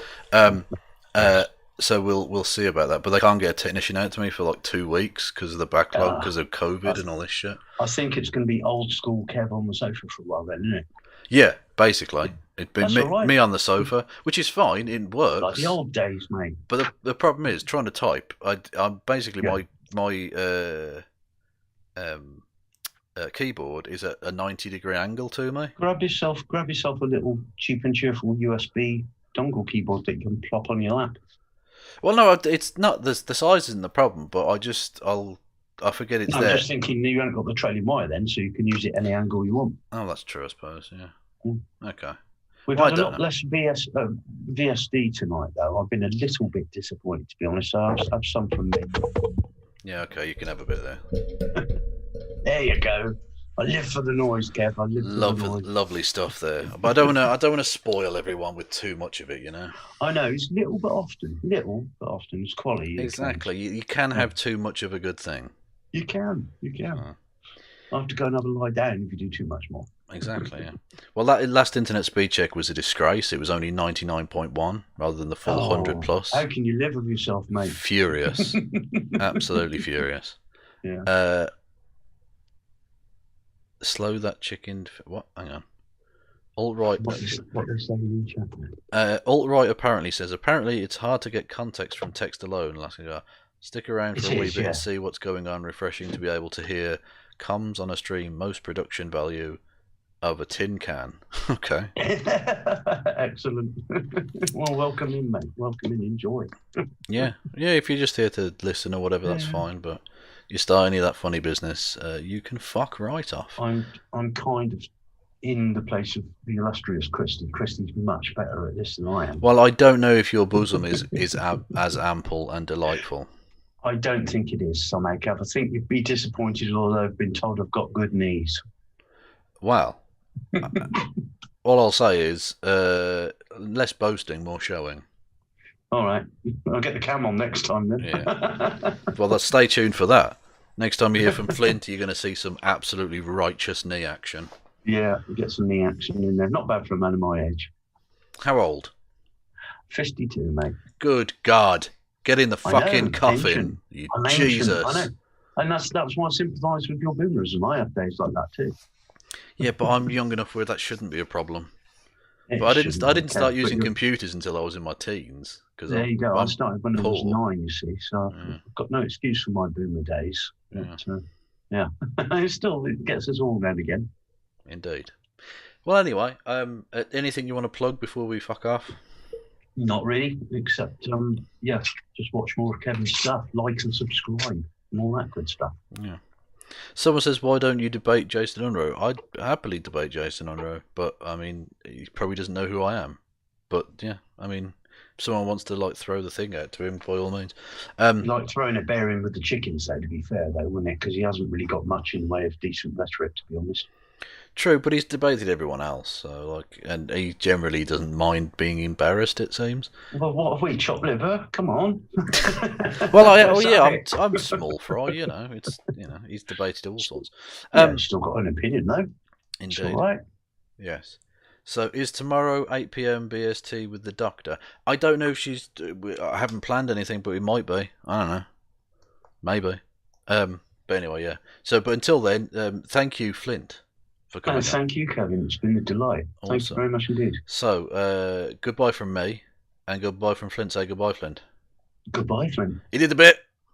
So we'll see about that, but they can't get a technician out to me for like 2 weeks because of the backlog, because of COVID and all this shit. I think it's going to be old school Kev on the sofa for a while then, isn't it? Yeah, basically. It'd been me on the sofa, which is fine, it works. Like the old days, mate. But the problem is, trying to type, I'm basically my keyboard is at a 90-degree angle to me. Grab yourself a little cheap and cheerful USB dongle keyboard that you can plop on your lap. Well, no, it's not. The size isn't the problem, but I forget it's there. I'm just thinking you haven't got the trailing wire then, so you can use it any angle you want. Oh, that's true, I suppose. Yeah. Okay. We've had a lot less VSD tonight, though. I've been a little bit disappointed, to be honest. So I'll have some from me. Yeah. Okay. You can have a bit there. There you go. I live for the noise, Kev. I live for the noise. Lovely stuff there. But I don't want to spoil everyone with too much of it, you know. I know, it's little but often. It's quality. Exactly. You can have too much of a good thing. You can. I have to go and have a lie down if you do too much more. Exactly, yeah. Well, that last internet speed check was a disgrace. It was only 99.1 rather than the full 100 plus. How can you live with yourself, mate? Furious. Absolutely furious. Yeah. Slow that chicken. What? Hang on. Alt-right. What they're saying in chat. Alt-right apparently says, apparently it's hard to get context from text alone. Stick around for a wee bit and see what's going on. Refreshing to be able to hear comms on a stream. Most production value of a tin can. Okay. Excellent. Well, welcome in, mate. Welcome in. Enjoy. Yeah. If you're just here to listen or whatever, that's fine. But you start any of that funny business, you can fuck right off. I'm kind of in the place of the illustrious Christy. Christy's much better at this than I am. Well, I don't know if your bosom is as ample and delightful. I don't think it is, somehow, Gav. I think you'd be disappointed, although I've been told I've got good knees. Well, all I'll say is less boasting, more showing. All right. I'll get the cam on next time then. Yeah. Well, stay tuned for that. Next time you hear from Flint, you're going to see some absolutely righteous knee action. Yeah, get some knee action in there. Not bad for a man of my age. How old? 52, mate. Good God. Get in the fucking coffin, you Jesus. I know. And that's why I sympathise with your boomerism. I have days like that too. Yeah, but I'm young enough where that shouldn't be a problem. But I didn't start using computers until I was in my teens. There you go. I started when I was 9, you see. So I've got no excuse for my boomer days. But, it gets us all round again. Indeed. Well, anyway, anything you want to plug before we fuck off? Not really, except just watch more of Kevin's stuff, like and subscribe, and all that good stuff. Yeah. Someone says, why don't you debate Jason Unruhe? I'd happily debate Jason Unruhe, but I mean, he probably doesn't know who I am. But yeah, I mean, if someone wants to throw the thing out to him, by all means. Like throwing a bear in with the chickens, though, to be fair, though, wouldn't it? Because he hasn't really got much in the way of decent rhetoric, to be honest. True, but he's debated everyone else, so like, and he generally doesn't mind being embarrassed. It seems. Well, what have we, chopped liver? Come on. Well, I'm small fry. He's debated all sorts. Yeah, still got an opinion though. Indeed. All right. Yes. So is tomorrow 8 p.m. BST with the doctor? I don't know if she's. I haven't planned anything, but it might be. I don't know. Maybe. But anyway, yeah. So, but until then, thank you, Flint, for coming. Thank you, Kevin. It's been a delight. Awesome. Thank you very much indeed. So, goodbye from me, and goodbye from Flint. Say goodbye, Flint. Goodbye, Flint. He did the bit.